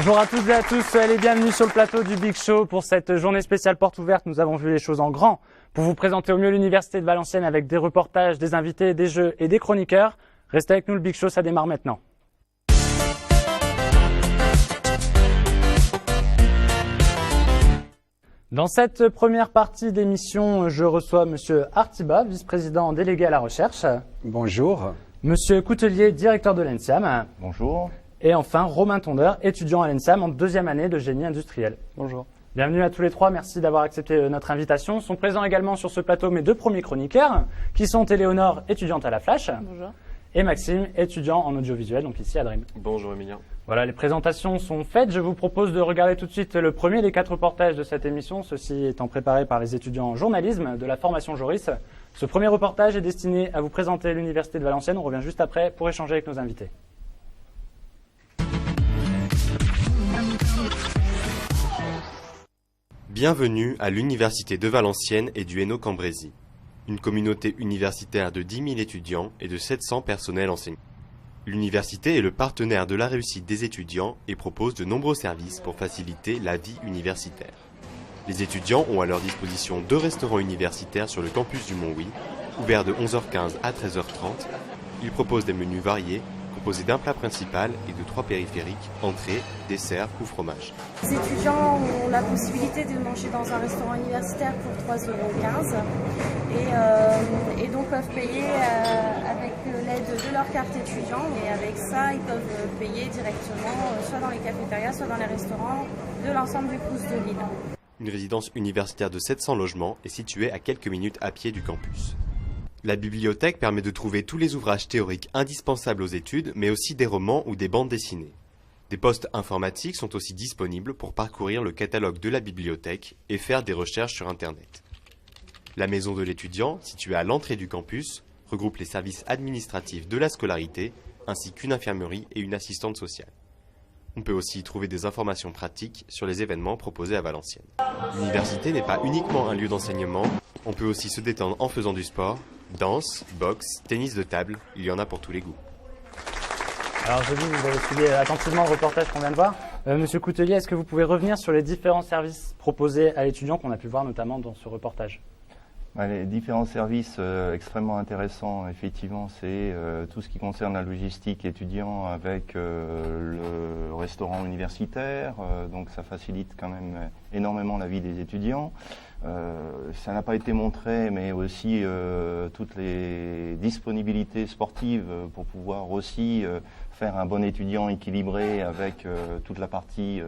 Bonjour à toutes et à tous, soyez les bienvenus sur le plateau du Big Show. Pour cette journée spéciale porte ouverte, nous avons vu les choses en grand pour vous présenter au mieux l'Université de Valenciennes avec des reportages, des invités, des jeux et des chroniqueurs. Restez avec nous, le Big Show, ça démarre maintenant. Dans cette première partie d'émission, je reçois Monsieur Artiba, vice-président délégué à la recherche. Bonjour. Monsieur Coutelier, directeur de l'ENSIAM. Bonjour. Et enfin, Romain Tondeur, étudiant à l'ENSIAM en deuxième année de génie industriel. Bonjour. Bienvenue à tous les trois, merci d'avoir accepté notre invitation. Sont présents également sur ce plateau mes deux premiers chroniqueurs, qui sont Éléonore, étudiante à la Flash. Bonjour. Et Maxime, étudiant en audiovisuel, donc ici à Dream. Bonjour Emilien. Voilà, les présentations sont faites. Je vous propose de regarder tout de suite le premier des 4 reportages de cette émission, ceci étant préparé par les étudiants en journalisme de la formation Joris. Ce premier reportage est destiné à vous présenter l'Université de Valenciennes. On revient juste après pour échanger avec nos invités. Bienvenue à l'Université de Valenciennes et du Hainaut-Cambrésis, une communauté universitaire de 10 000 étudiants et de 700 personnels enseignants. L'université est le partenaire de la réussite des étudiants et propose de nombreux services pour faciliter la vie universitaire. Les étudiants ont à leur disposition 2 restaurants universitaires sur le campus du Mont-Huy, ouverts de 11h15 à 13h30. Ils proposent des menus variés, composés d'un plat principal et de 3 périphériques, entrée, dessert ou fromage. Les étudiants ont la possibilité de manger dans un restaurant universitaire pour 3,15 € et donc peuvent payer avec l'aide de leur carte étudiant. Et avec ça, ils peuvent payer directement soit dans les cafétérias, soit dans les restaurants de l'ensemble du Crous de Lille. Une résidence universitaire de 700 logements est située à quelques minutes à pied du campus. La bibliothèque permet de trouver tous les ouvrages théoriques indispensables aux études, mais aussi des romans ou des bandes dessinées. Des postes informatiques sont aussi disponibles pour parcourir le catalogue de la bibliothèque et faire des recherches sur Internet. La maison de l'étudiant, située à l'entrée du campus, regroupe les services administratifs de la scolarité, ainsi qu'une infirmerie et une assistante sociale. On peut aussi y trouver des informations pratiques sur les événements proposés à Valenciennes. L'université n'est pas uniquement un lieu d'enseignement, on peut aussi se détendre en faisant du sport, danse, boxe, tennis de table, il y en a pour tous les goûts. Alors je dis, vous avez suivi attentivement le reportage qu'on vient de voir. Monsieur Coutelier, est-ce que vous pouvez revenir sur les différents services proposés à l'étudiant qu'on a pu voir notamment dans ce reportage ? Les différents services extrêmement intéressants, effectivement, c'est tout ce qui concerne la logistique étudiant avec le restaurant universitaire. Donc ça facilite quand même énormément la vie des étudiants. Ça n'a pas été montré, mais aussi toutes les disponibilités sportives pour pouvoir aussi faire un bon étudiant équilibré avec toute la partie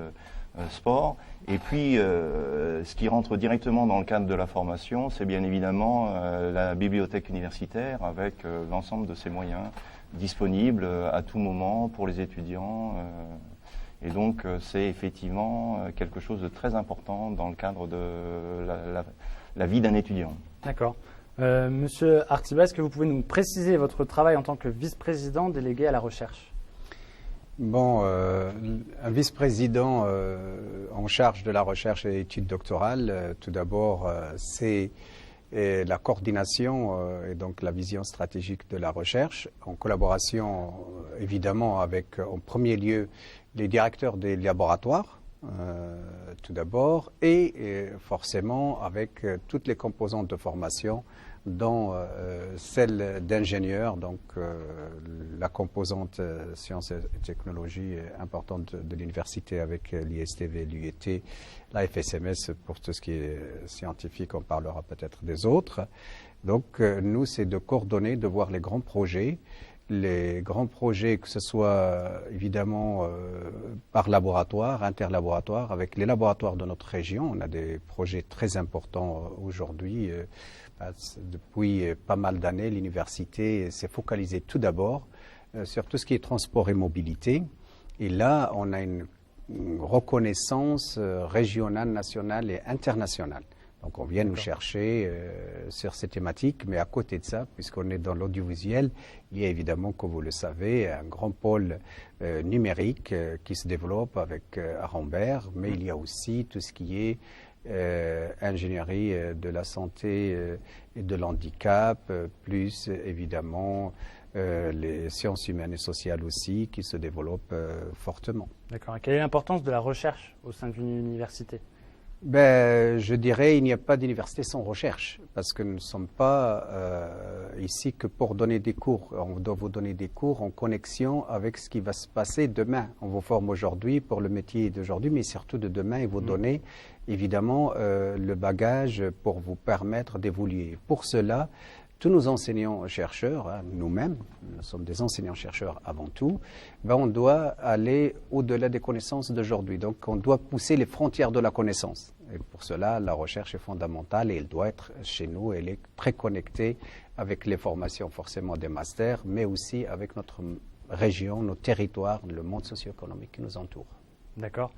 sport. Et puis, ce qui rentre directement dans le cadre de la formation, c'est bien évidemment la bibliothèque universitaire avec l'ensemble de ses moyens disponibles à tout moment pour les étudiants. Et donc, c'est effectivement quelque chose de très important dans le cadre de la vie d'un étudiant. D'accord. Monsieur Artiba, est-ce que vous pouvez nous préciser votre travail en tant que vice-président délégué à la recherche ? Bon, un vice-président en charge de la recherche et études doctorales, tout d'abord, c'est la coordination et donc la vision stratégique de la recherche, en collaboration évidemment avec, en premier lieu, les directeurs des laboratoires, tout d'abord, et forcément avec toutes les composantes de formation, dont celle d'ingénieur, donc la composante sciences et technologies importante de l'université avec l'ISTV, l'UET, la FSMS pour tout ce qui est scientifique, on parlera peut-être des autres. Donc nous, c'est de coordonner, de voir les grands projets, que ce soit évidemment par laboratoire, interlaboratoire, avec les laboratoires de notre région. On a des projets très importants aujourd'hui. Depuis pas mal d'années, l'université s'est focalisée tout d'abord sur tout ce qui est transport et mobilité. Et là, on a une reconnaissance régionale, nationale et internationale. Donc on vient nous chercher sur ces thématiques, mais à côté de ça, puisqu'on est dans l'audiovisuel, il y a évidemment, comme vous le savez, un grand pôle numérique qui se développe avec Arambert, mais il y a aussi tout ce qui est ingénierie de la santé et de l'handicap, plus évidemment les sciences humaines et sociales aussi qui se développent fortement. D'accord. Et quelle est l'importance de la recherche au sein d'une université? Je dirais il n'y a pas d'université sans recherche, parce que nous ne sommes pas ici que pour donner des cours. On doit vous donner des cours en connexion avec ce qui va se passer demain. On vous forme aujourd'hui pour le métier d'aujourd'hui, mais surtout de demain, et vous donner évidemment le bagage pour vous permettre d'évoluer. Pour cela, tous nos enseignants-chercheurs, nous-mêmes, nous sommes des enseignants-chercheurs avant tout, on doit aller au-delà des connaissances d'aujourd'hui. Donc, on doit pousser les frontières de la connaissance. Et pour cela, la recherche est fondamentale et elle doit être chez nous. Elle est très connectée avec les formations forcément des masters, mais aussi avec notre région, nos territoires, le monde socio-économique qui nous entoure. D'accord.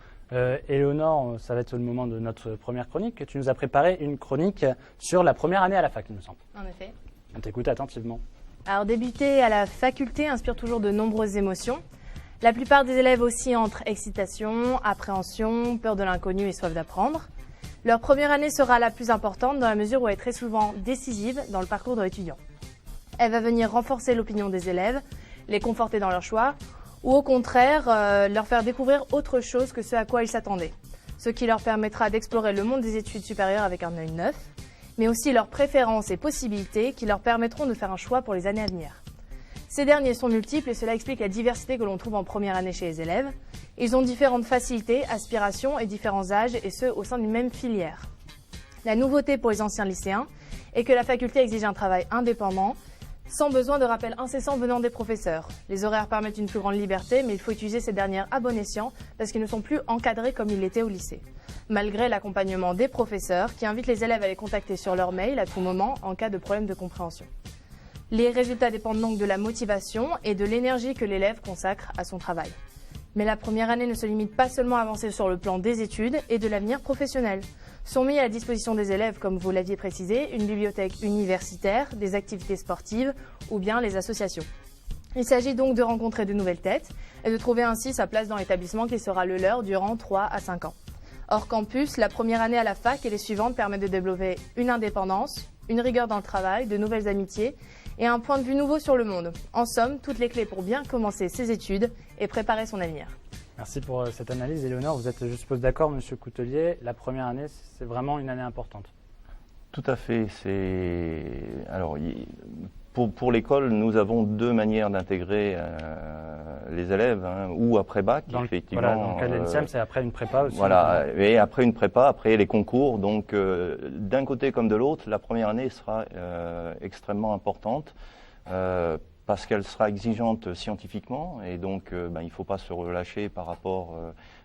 Éléonore, ça va être le moment de notre première chronique. Tu nous as préparé une chronique sur la première année à la fac, il me semble. En effet. On t'écoute attentivement. Alors, débuter à la faculté inspire toujours de nombreuses émotions. La plupart des élèves oscillent entre excitation, appréhension, peur de l'inconnu et soif d'apprendre. Leur première année sera la plus importante dans la mesure où elle est très souvent décisive dans le parcours de l'étudiant. Elle va venir renforcer l'opinion des élèves, les conforter dans leur choix, ou au contraire, leur faire découvrir autre chose que ce à quoi ils s'attendaient. Ce qui leur permettra d'explorer le monde des études supérieures avec un œil neuf, mais aussi leurs préférences et possibilités qui leur permettront de faire un choix pour les années à venir. Ces derniers sont multiples et cela explique la diversité que l'on trouve en première année chez les élèves. Ils ont différentes facilités, aspirations et différents âges, et ce, au sein d'une même filière. La nouveauté pour les anciens lycéens est que la faculté exige un travail indépendant, sans besoin de rappel incessant venant des professeurs. Les horaires permettent une plus grande liberté, mais il faut utiliser ces dernières à bon escient parce qu'ils ne sont plus encadrés comme ils l'étaient au lycée. Malgré l'accompagnement des professeurs qui invitent les élèves à les contacter sur leur mail à tout moment en cas de problème de compréhension. Les résultats dépendent donc de la motivation et de l'énergie que l'élève consacre à son travail. Mais la première année ne se limite pas seulement à avancer sur le plan des études et de l'avenir professionnel. Sont mis à la disposition des élèves, comme vous l'aviez précisé, une bibliothèque universitaire, des activités sportives ou bien les associations. Il s'agit donc de rencontrer de nouvelles têtes et de trouver ainsi sa place dans l'établissement qui sera le leur durant 3 à 5 ans. Hors campus, la première année à la fac et les suivantes permettent de développer une indépendance, une rigueur dans le travail, de nouvelles amitiés et un point de vue nouveau sur le monde. En somme, toutes les clés pour bien commencer ses études et préparer son avenir. Merci pour cette analyse, Éléonore. Vous êtes, je suppose, d'accord, Monsieur Coutelier, la première année, c'est vraiment une année importante. Tout à fait. Alors, pour l'école, nous avons 2 manières d'intégrer les élèves, ou après bac, effectivement. Voilà, dans le cas de l'INSEAD, c'est après une prépa aussi. Voilà, et après une prépa, après les concours. Donc, d'un côté comme de l'autre, la première année sera extrêmement importante. Parce qu'elle sera exigeante scientifiquement et donc il ne faut pas se relâcher par rapport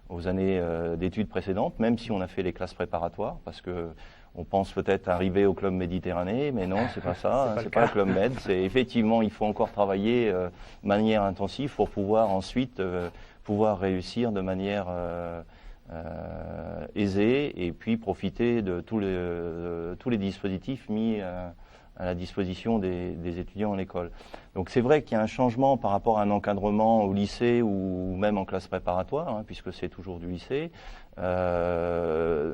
aux années d'études précédentes, même si on a fait les classes préparatoires, parce que on pense peut-être arriver au club Méditerranée, mais non, c'est pas ça, c'est pas le club Med. C'est effectivement, il faut encore travailler de manière intensive pour pouvoir ensuite pouvoir réussir de manière aisée et puis profiter de tous les dispositifs mis à la disposition des étudiants en école. Donc c'est vrai qu'il y a un changement par rapport à un encadrement au lycée ou même en classe préparatoire, puisque c'est toujours du lycée.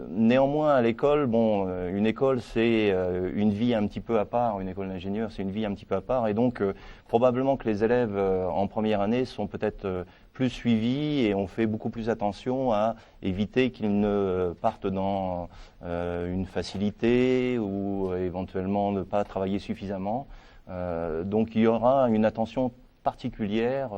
Néanmoins, à l'école, une école c'est une vie un petit peu à part, une école d'ingénieur c'est une vie un petit peu à part, et donc probablement que les élèves en première année sont peut-être plus suivis et on fait beaucoup plus attention à éviter qu'ils ne partent dans une facilité ou éventuellement ne pas travailler suffisamment. Donc il y aura une attention particulière.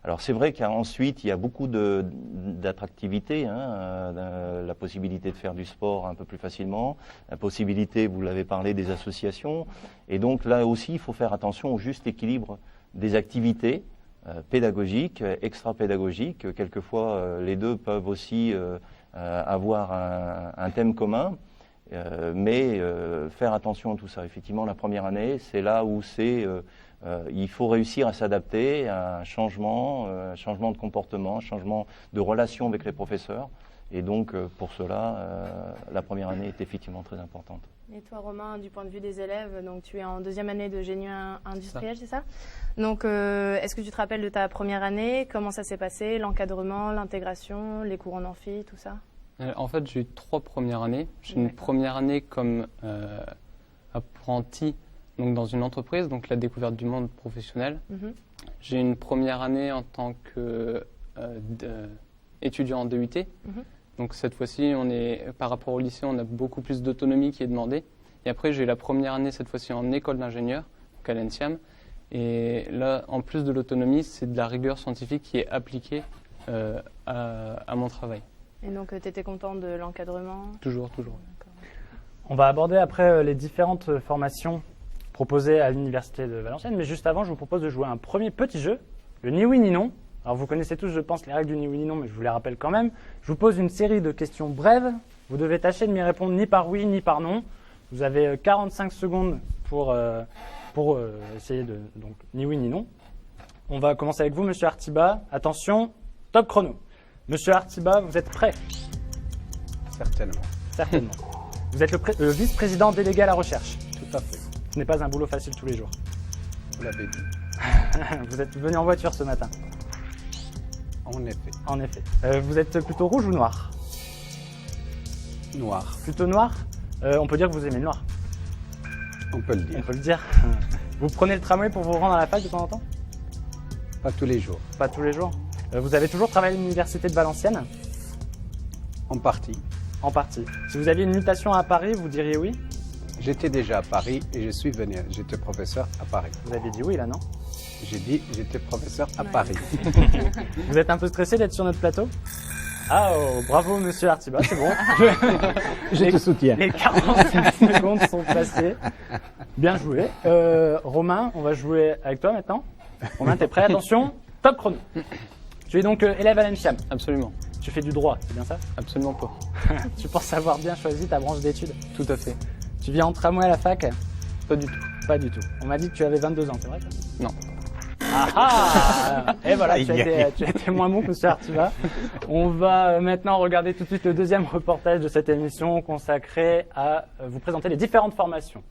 Alors c'est vrai qu'ensuite il y a beaucoup d'attractivité, la possibilité de faire du sport un peu plus facilement, la possibilité, vous l'avez parlé, des associations. Et donc là aussi il faut faire attention au juste équilibre des activités pédagogiques, extra-pédagogiques. Quelquefois les deux peuvent aussi avoir un thème commun. Mais faire attention à tout ça. Effectivement, la première année, c'est là où il faut réussir à s'adapter à un changement de comportement, un changement de relation avec les professeurs. Et donc, pour cela, la première année est effectivement très importante. Et toi, Romain, du point de vue des élèves, donc tu es en 2e année de génie industriel, c'est ça? Donc, est-ce que tu te rappelles de ta première année? Comment ça s'est passé? L'encadrement, l'intégration, les cours en amphi, tout ça? En fait, j'ai eu 3 premières années. J'ai une première année comme apprenti donc dans une entreprise, donc la découverte du monde professionnel. J'ai une première année en tant qu'étudiant en DUT. Donc cette fois-ci, par rapport au lycée, on a beaucoup plus d'autonomie qui est demandée. Et après, j'ai eu la première année cette fois-ci en école d'ingénieur, donc à l'ENSIAM. Et là, en plus de l'autonomie, c'est de la rigueur scientifique qui est appliquée à mon travail. Et donc, tu étais content de l'encadrement? Toujours. On va aborder après les différentes formations proposées à l'Université de Valenciennes, mais juste avant, je vous propose de jouer à un premier petit jeu, le ni oui ni non. Alors vous connaissez tous, je pense, les règles du ni oui ni non, mais je vous les rappelle quand même. Je vous pose une série de questions brèves. Vous devez tâcher de m'y répondre ni par oui ni par non. Vous avez 45 secondes pour essayer de... Donc, ni oui ni non. On va commencer avec vous, Monsieur Artiba. Attention, top chrono. Monsieur Artiba, vous êtes prêt? Certainement. Certainement. Vous êtes le vice-président délégué à la recherche. Tout à fait. Ce n'est pas un boulot facile tous les jours. Vous l'avez dit. Vous êtes venu en voiture ce matin. En effet. En effet. Vous êtes plutôt rouge ou noir? Noir. Plutôt noir. On peut dire que vous aimez le noir. On peut le On dire. peut le dire. Vous prenez le tramway pour vous rendre à la fac de temps en temps? Pas tous les jours. Pas tous les jours. Vous avez toujours travaillé à l'université de Valenciennes? En partie. En partie. Si vous aviez une mutation à Paris, vous diriez oui? J'étais déjà à Paris et je suis venu. J'étais professeur à Paris. Vous avez dit oui là, non? J'ai dit j'étais professeur à Paris. Vous êtes un peu stressé d'être sur notre plateau? Ah, oh, bravo Monsieur Artiba, c'est bon. Je te soutiens. Les 45 secondes sont passées. Bien joué. Romain, on va jouer avec toi maintenant. Romain, t'es prêt? Attention, top chrono. Tu es donc élève à l'ENSIAM. Absolument. Tu fais du droit, c'est bien ça? Absolument pas. Tu penses avoir bien choisi ta branche d'études? Tout à fait. Tu viens en tramway à la fac? Pas du tout. Pas du tout. On m'a dit que tu avais 22 ans, c'est vrai ça? Non. Ah ah! Et voilà, tu as été moins bon que Monsieur Artiba. On va maintenant regarder tout de suite le deuxième reportage de cette émission consacrée à vous présenter les différentes formations.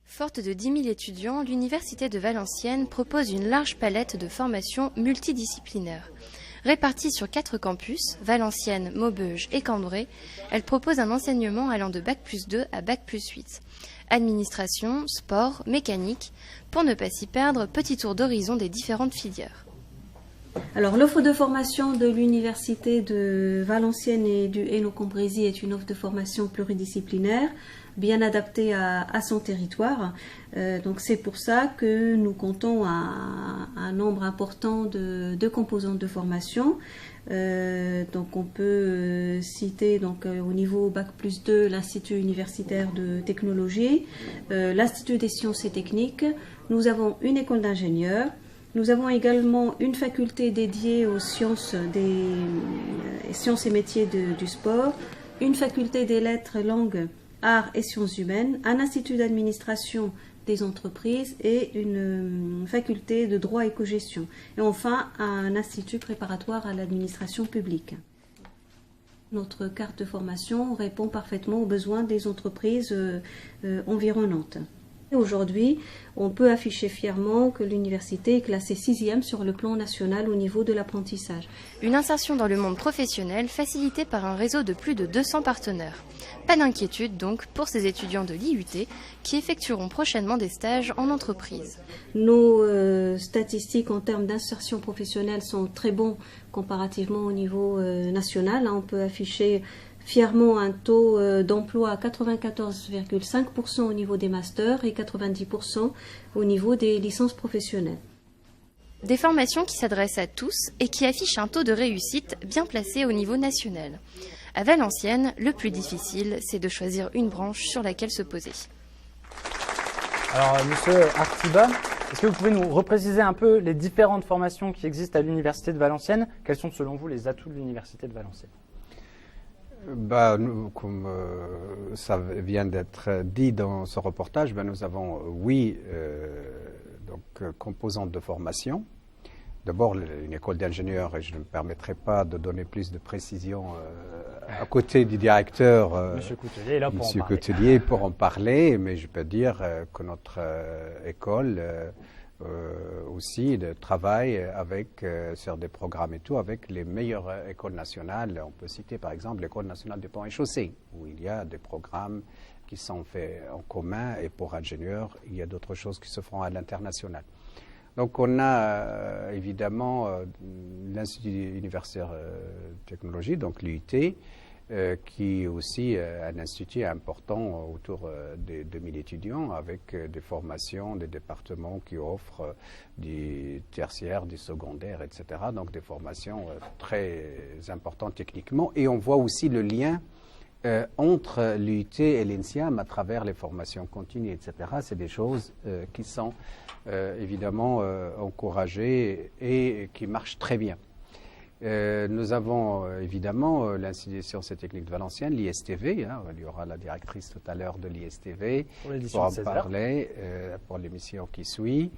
Forte de 10 000 étudiants, l'Université de Valenciennes propose une large palette de formations multidisciplinaires. Répartie sur 4 campus, Valenciennes, Maubeuge et Cambrai, elle propose un enseignement allant de Bac+2 à Bac+8. Administration, sport, mécanique, pour ne pas s'y perdre, petit tour d'horizon des différentes filières. Alors, l'offre de formation de l'Université de Valenciennes et du Hainaut-Cambrésis est une offre de formation pluridisciplinaire, bien adaptée à son territoire. Donc, c'est pour ça que nous comptons un nombre important de composantes de formation. Donc, on peut citer au niveau Bac+2 l'Institut universitaire de technologie, l'Institut des sciences et techniques. Nous avons une école d'ingénieurs. Nous avons également une faculté dédiée aux sciences et métiers du sport, une faculté des lettres, langues, arts et sciences humaines, un institut d'administration des entreprises et une faculté de droit et cogestion. Et enfin, un institut préparatoire à l'administration publique. Notre carte de formation répond parfaitement aux besoins des entreprises environnantes. Aujourd'hui, on peut afficher fièrement que l'université est classée 6e sur le plan national au niveau de l'apprentissage. Une insertion dans le monde professionnel facilitée par un réseau de plus de 200 partenaires. Pas d'inquiétude donc pour ces étudiants de l'IUT qui effectueront prochainement des stages en entreprise. Nos statistiques en termes d'insertion professionnelle sont très bons comparativement au niveau national. On peut afficher fièrement un taux d'emploi à 94,5% au niveau des masters et 90% au niveau des licences professionnelles. Des formations qui s'adressent à tous et qui affichent un taux de réussite bien placé au niveau national. À Valenciennes, le plus difficile, c'est de choisir une branche sur laquelle se poser. Alors, Monsieur Artiba, est-ce que vous pouvez nous repréciser un peu les différentes formations qui existent à l'Université de Valenciennes? Quels sont selon vous les atouts de l'Université de Valenciennes? Comme ça vient d'être dit dans ce reportage, nous avons, composantes de formation. D'abord, une école d'ingénieurs, et je ne me permettrai pas de donner plus de précisions à côté du directeur, Monsieur Coutelier est là pour en parler, mais je peux dire que notre école aussi de travail sur des programmes et tout avec les meilleures écoles nationales. On peut citer par exemple l'École nationale des ponts et chaussées, où il y a des programmes qui sont faits en commun, et pour ingénieurs, il y a d'autres choses qui se font à l'international. Donc on a évidemment l'Institut universitaire de technologie, donc l'UIT, qui est aussi un institut important autour des 2000 étudiants, avec des formations, des départements qui offrent du tertiaire, du secondaire, etc. Donc des formations très importantes techniquement. Et on voit aussi le lien entre l'UIT et l'INSIAM à travers les formations continues, etc. C'est des choses qui sont évidemment encouragées et qui marchent très bien. Nous avons évidemment l'Institut des sciences et techniques de Valenciennes, l'ISTV. Il y aura la directrice tout à l'heure de l'ISTV pour en parler pour l'émission qui suit.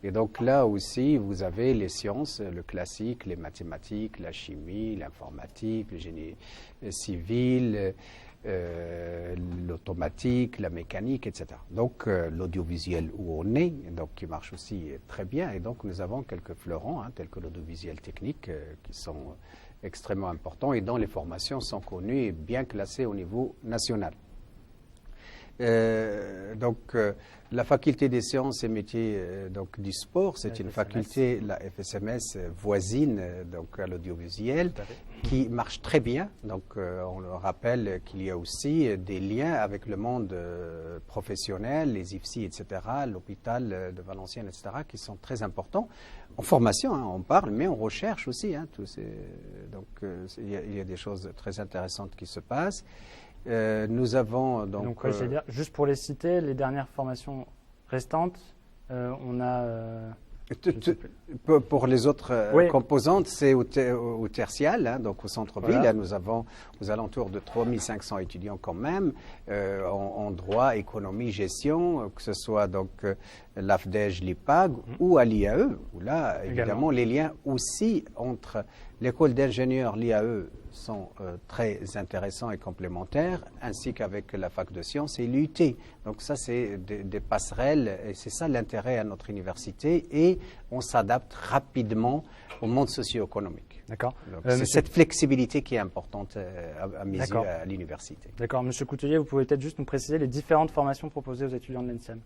Et donc là aussi, vous avez les sciences, le classique, les mathématiques, la chimie, l'informatique, le génie civil, l'automatique, la mécanique, etc. Donc l'audiovisuel où on est, donc qui marche aussi très bien. Et donc nous avons quelques fleurons, tels que l'audiovisuel technique, qui sont extrêmement importants et dont les formations sont connues et bien classées au niveau national. La faculté des sciences et métiers donc du sport, c'est une faculté, la FSMS voisine donc à l'audiovisuel, qui marche très bien. Donc on le rappelle qu'il y a aussi des liens avec le monde professionnel, les IFSI, etc., l'hôpital de Valenciennes, etc., qui sont très importants. En formation, on parle, mais en recherche aussi. Donc il y a des choses très intéressantes qui se passent. Nous avons donc je vais dire, juste pour les citer, les dernières formations restantes, on a pour les autres composantes, c'est au tertial, donc au centre-ville. Voilà. Là, nous avons aux alentours de 3500 étudiants quand même, en droit, économie, gestion, que ce soit donc l'AFDEJ, l'IPAG ou à l'IAE, où là, évidemment, les liens aussi entre l'école d'ingénieurs, l'IAE, sont très intéressants et complémentaires, ainsi qu'avec la fac de sciences et l'UT. Donc ça, c'est des passerelles, et c'est ça l'intérêt à notre université, et on s'adapte rapidement au monde socio-économique. D'accord. C'est cette flexibilité qui est importante à mes yeux à l'université. D'accord. Monsieur Coutelier, vous pouvez peut-être juste nous préciser les différentes formations proposées aux étudiants de l'ENSIAM.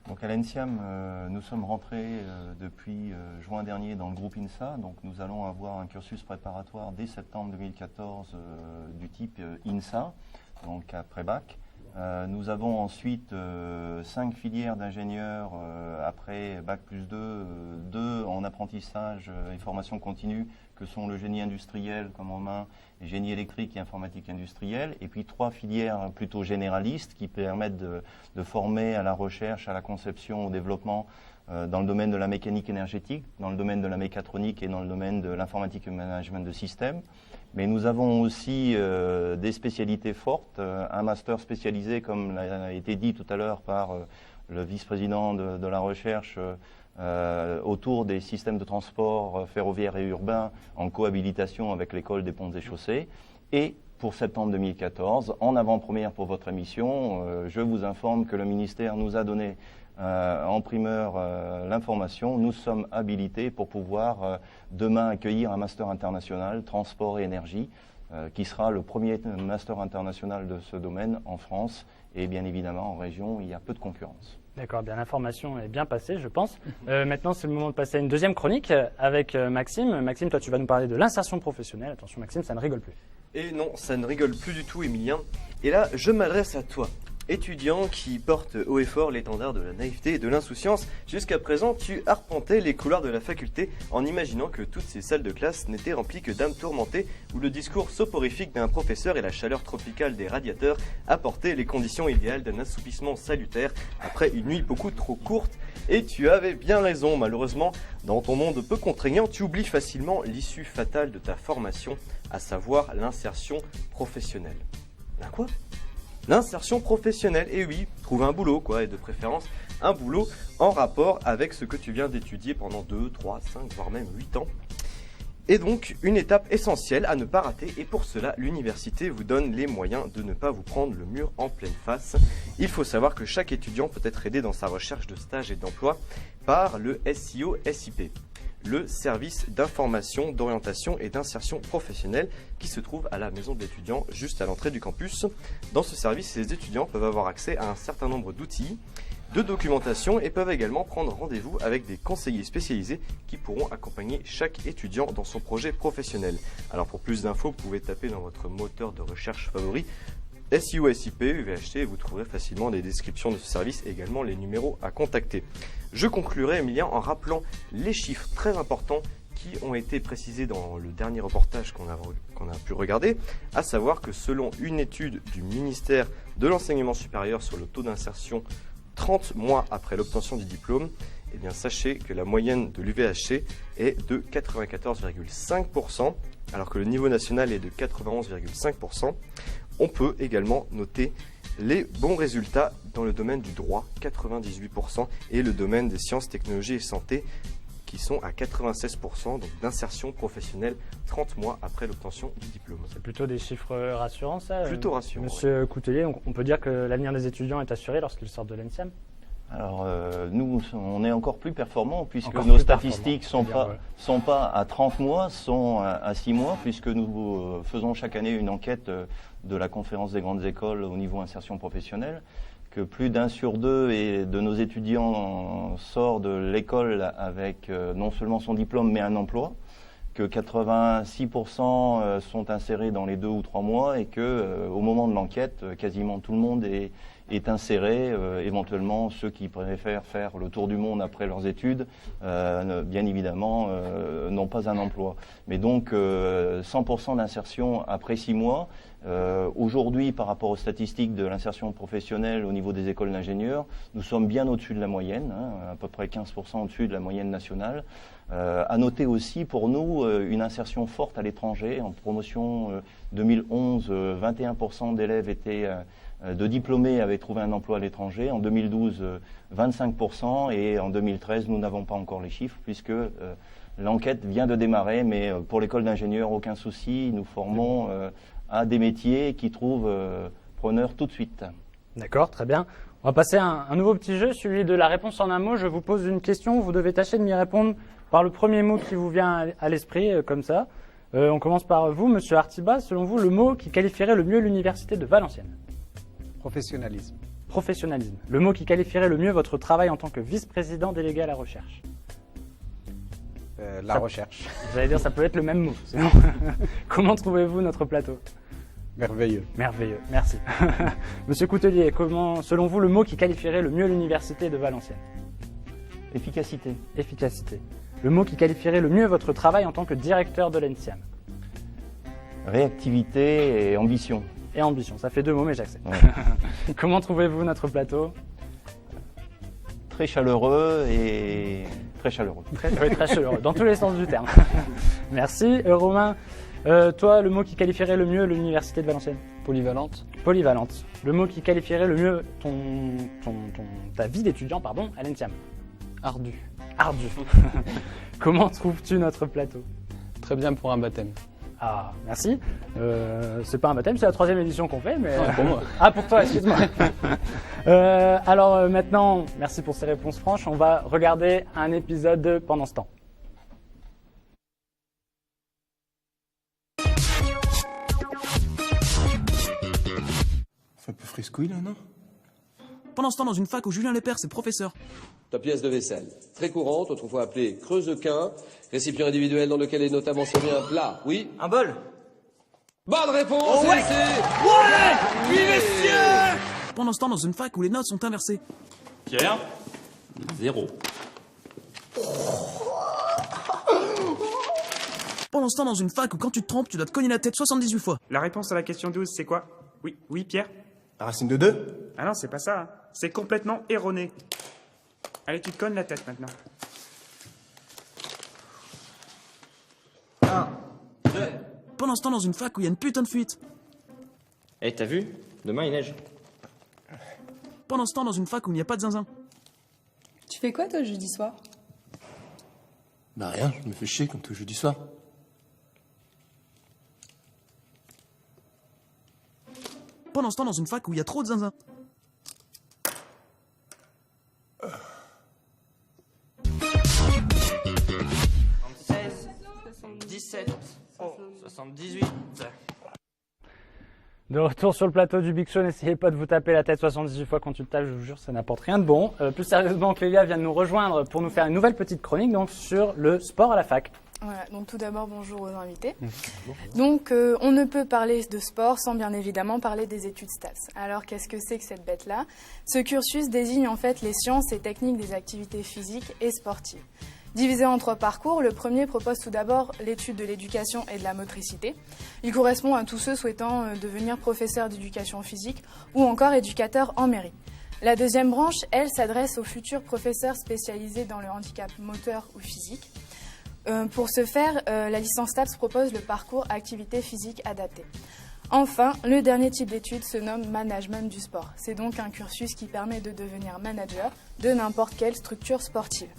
Donc à l'ENSIAM, nous sommes rentrés depuis juin dernier dans le groupe INSA. Donc nous allons avoir un cursus préparatoire dès septembre 2014 du type INSA, donc après bac. Nous avons ensuite 5 filières d'ingénieurs après bac plus 2 en apprentissage et formation continue, que sont le génie industriel comme en main, génie électrique et informatique industrielle, et puis 3 filières plutôt généralistes qui permettent de former à la recherche, à la conception, au développement dans le domaine de la mécanique énergétique, dans le domaine de la mécatronique et dans le domaine de l'informatique et management de système. Mais nous avons aussi des spécialités fortes, un master spécialisé, comme l'a été dit tout à l'heure par le vice-président de la recherche, autour des systèmes de transport ferroviaire et urbain en cohabilitation avec l'école des ponts et chaussées. Et pour septembre 2014, en avant-première pour votre émission, je vous informe que le ministère nous a donné en primeur l'information. Nous sommes habilités pour pouvoir demain accueillir un master international transport et énergie qui sera le premier master international de ce domaine en France, et bien évidemment en région il y a peu de concurrence. D'accord, bien, l'information est bien passée, je pense. Maintenant, c'est le moment de passer à une deuxième chronique avec Maxime. Maxime, toi, tu vas nous parler de l'insertion professionnelle. Attention, Maxime, ça ne rigole plus. Et non, ça ne rigole plus du tout, Emilien. Et là, je m'adresse à toi, étudiant qui porte haut et fort l'étendard de la naïveté et de l'insouciance. Jusqu'à présent, tu arpentais les couloirs de la faculté en imaginant que toutes ces salles de classe n'étaient remplies que d'âmes tourmentées, où le discours soporifique d'un professeur et la chaleur tropicale des radiateurs apportaient les conditions idéales d'un assoupissement salutaire après une nuit beaucoup trop courte. Et tu avais bien raison, malheureusement, dans ton monde peu contraignant, tu oublies facilement l'issue fatale de ta formation, à savoir l'insertion professionnelle. La quoi ? L'insertion professionnelle, et oui, trouve un boulot, quoi, et de préférence un boulot en rapport avec ce que tu viens d'étudier pendant 2, 3, 5, voire même 8 ans. est donc une étape essentielle à ne pas rater et pour cela, l'université vous donne les moyens de ne pas vous prendre le mur en pleine face. Il faut savoir que chaque étudiant peut être aidé dans sa recherche de stage et d'emploi par le SIO-SIP, le service d'information, d'orientation et d'insertion professionnelle qui se trouve à la maison de l'étudiant juste à l'entrée du campus. Dans ce service, les étudiants peuvent avoir accès à un certain nombre d'outils, de documentation et peuvent également prendre rendez-vous avec des conseillers spécialisés qui pourront accompagner chaque étudiant dans son projet professionnel. Alors pour plus d'infos, vous pouvez taper dans votre moteur de recherche favori SIO-SIP, UVHT et vous trouverez facilement des descriptions de ce service et également les numéros à contacter. Je conclurai, Emilien, en rappelant les chiffres très importants qui ont été précisés dans le dernier reportage qu'on a pu regarder, à savoir que selon une étude du ministère de l'Enseignement supérieur sur le taux d'insertion 30 mois après l'obtention du diplôme, eh bien sachez que la moyenne de l'UVHT est de 94,5%, alors que le niveau national est de 91,5%. On peut également noter les bons résultats dans le domaine du droit, 98%, et le domaine des sciences, technologies et santé, qui sont à 96%, donc d'insertion professionnelle 30 mois après l'obtention du diplôme. C'est plutôt des chiffres rassurants, ça. Plutôt rassurant. Monsieur Coutelier, on peut dire que l'avenir des étudiants est assuré lorsqu'ils sortent de l'ENSIAM? Alors nous, on est encore plus performants puisque nos statistiques sont pas à 30 mois, sont à 6 mois, puisque nous faisons chaque année une enquête de la conférence des grandes écoles au niveau insertion professionnelle, que plus d'1 sur 2 de nos étudiants sort de l'école avec non seulement son diplôme mais un emploi, que 86% sont insérés dans les 2 ou 3 mois et que au moment de l'enquête, quasiment tout le monde est inséré, éventuellement ceux qui préfèrent faire le tour du monde après leurs études, bien évidemment, n'ont pas un emploi. Mais donc 100% d'insertion après 6 mois. Aujourd'hui, par rapport aux statistiques de l'insertion professionnelle au niveau des écoles d'ingénieurs, nous sommes bien au-dessus de la moyenne, à peu près 15% au-dessus de la moyenne nationale. À noter aussi pour nous une insertion forte à l'étranger. En promotion 2011, 21% d'élèves étaient de diplômés avaient trouvé un emploi à l'étranger. En 2012, 25%. Et en 2013, nous n'avons pas encore les chiffres puisque l'enquête vient de démarrer. Mais pour l'école d'ingénieurs, aucun souci. Nous formons à des métiers qui trouvent preneurs tout de suite. D'accord, très bien. On va passer à un nouveau petit jeu, celui de la réponse en un mot. Je vous pose une question, vous devez tâcher de m'y répondre par le premier mot qui vous vient à l'esprit, comme ça. On commence par vous, Monsieur Artiba. Selon vous, le mot qui qualifierait le mieux l'université de Valenciennes? Professionnalisme. Professionnalisme. Le mot qui qualifierait le mieux votre travail en tant que vice-président délégué à la recherche? Recherche. J'allais dire, ça peut être le même mot. Sinon. Comment trouvez-vous notre plateau? Merveilleux. Merveilleux, merci. Monsieur Coutelier, comment, selon vous, le mot qui qualifierait le mieux l'université de Valenciennes? Efficacité. Efficacité. Le mot qui qualifierait le mieux votre travail en tant que directeur de l'ENSIAM? Réactivité et ambition. Et ambition, ça fait 2 mots, mais j'accepte. Ouais. Comment trouvez-vous notre plateau? Très chaleureux et très chaleureux. Très chaleureux, dans tous les sens du terme. Merci. Romain, toi, le mot qui qualifierait le mieux l'université de Valenciennes? Polyvalente. Polyvalente. Le mot qui qualifierait le mieux ta vie d'étudiant, à l'ENSIAM? Ardu. Ardu. Comment trouves-tu notre plateau? Très bien pour un baptême. Ah, merci. C'est pas un baptême, c'est la 3e édition qu'on fait, mais... pour moi. Ah, pour toi, excuse-moi. Alors maintenant, merci pour ces réponses franches. On va regarder un épisode pendant ce temps. C'est un peu frescouille là, non? Pendant ce temps, dans une fac où Julien Lepers est professeur. Ta pièce de vaisselle, très courante, autrefois appelée creusequin, récipient individuel dans lequel est notamment servi un plat. Oui? Un bol. Bonne réponse! Oh ouais! Ouais! Oui, messieurs! Pendant ce temps, dans une fac où les notes sont inversées. Pierre? 0. Pendant ce temps, dans une fac où quand tu te trompes, tu dois te cogner la tête 78 fois. La réponse à la question 12, c'est quoi? Oui, Pierre? La racine de 2? Ah non, c'est pas ça. C'est complètement erroné. Allez, tu te cognes la tête maintenant. 1, 2. Pendant ce temps, dans une fac où il y a une putain de fuite. Eh, t'as vu? Demain, il neige. Pendant ce temps, dans une fac où il n'y a pas de zinzin. Tu fais quoi, toi, jeudi soir? Bah rien, je me fais chier comme tout jeudi soir. Pendant ce temps, dans une fac où il y a trop de zinzin. 17, 78. De retour sur le plateau du Big Show, n'essayez pas de vous taper la tête 78 fois quand tu le tapes, je vous jure, ça n'apporte rien de bon. Plus sérieusement, Clélia vient de nous rejoindre pour nous faire une nouvelle petite chronique donc, sur le sport à la fac. Voilà, donc tout d'abord, bonjour aux invités. Donc, on ne peut parler de sport sans bien évidemment parler des études STAPS. Alors, qu'est-ce que c'est que cette bête-là? Ce cursus désigne en fait les sciences et techniques des activités physiques et sportives. Divisé en 3 parcours, le premier propose tout d'abord l'étude de l'éducation et de la motricité. Il correspond à tous ceux souhaitant devenir professeur d'éducation physique ou encore éducateur en mairie. La deuxième branche, elle, s'adresse aux futurs professeurs spécialisés dans le handicap moteur ou physique. Pour ce faire, la licence STAPS propose le parcours activité physique adaptée. Enfin, le dernier type d'études se nomme management du sport. C'est donc un cursus qui permet de devenir manager de n'importe quelle structure sportive.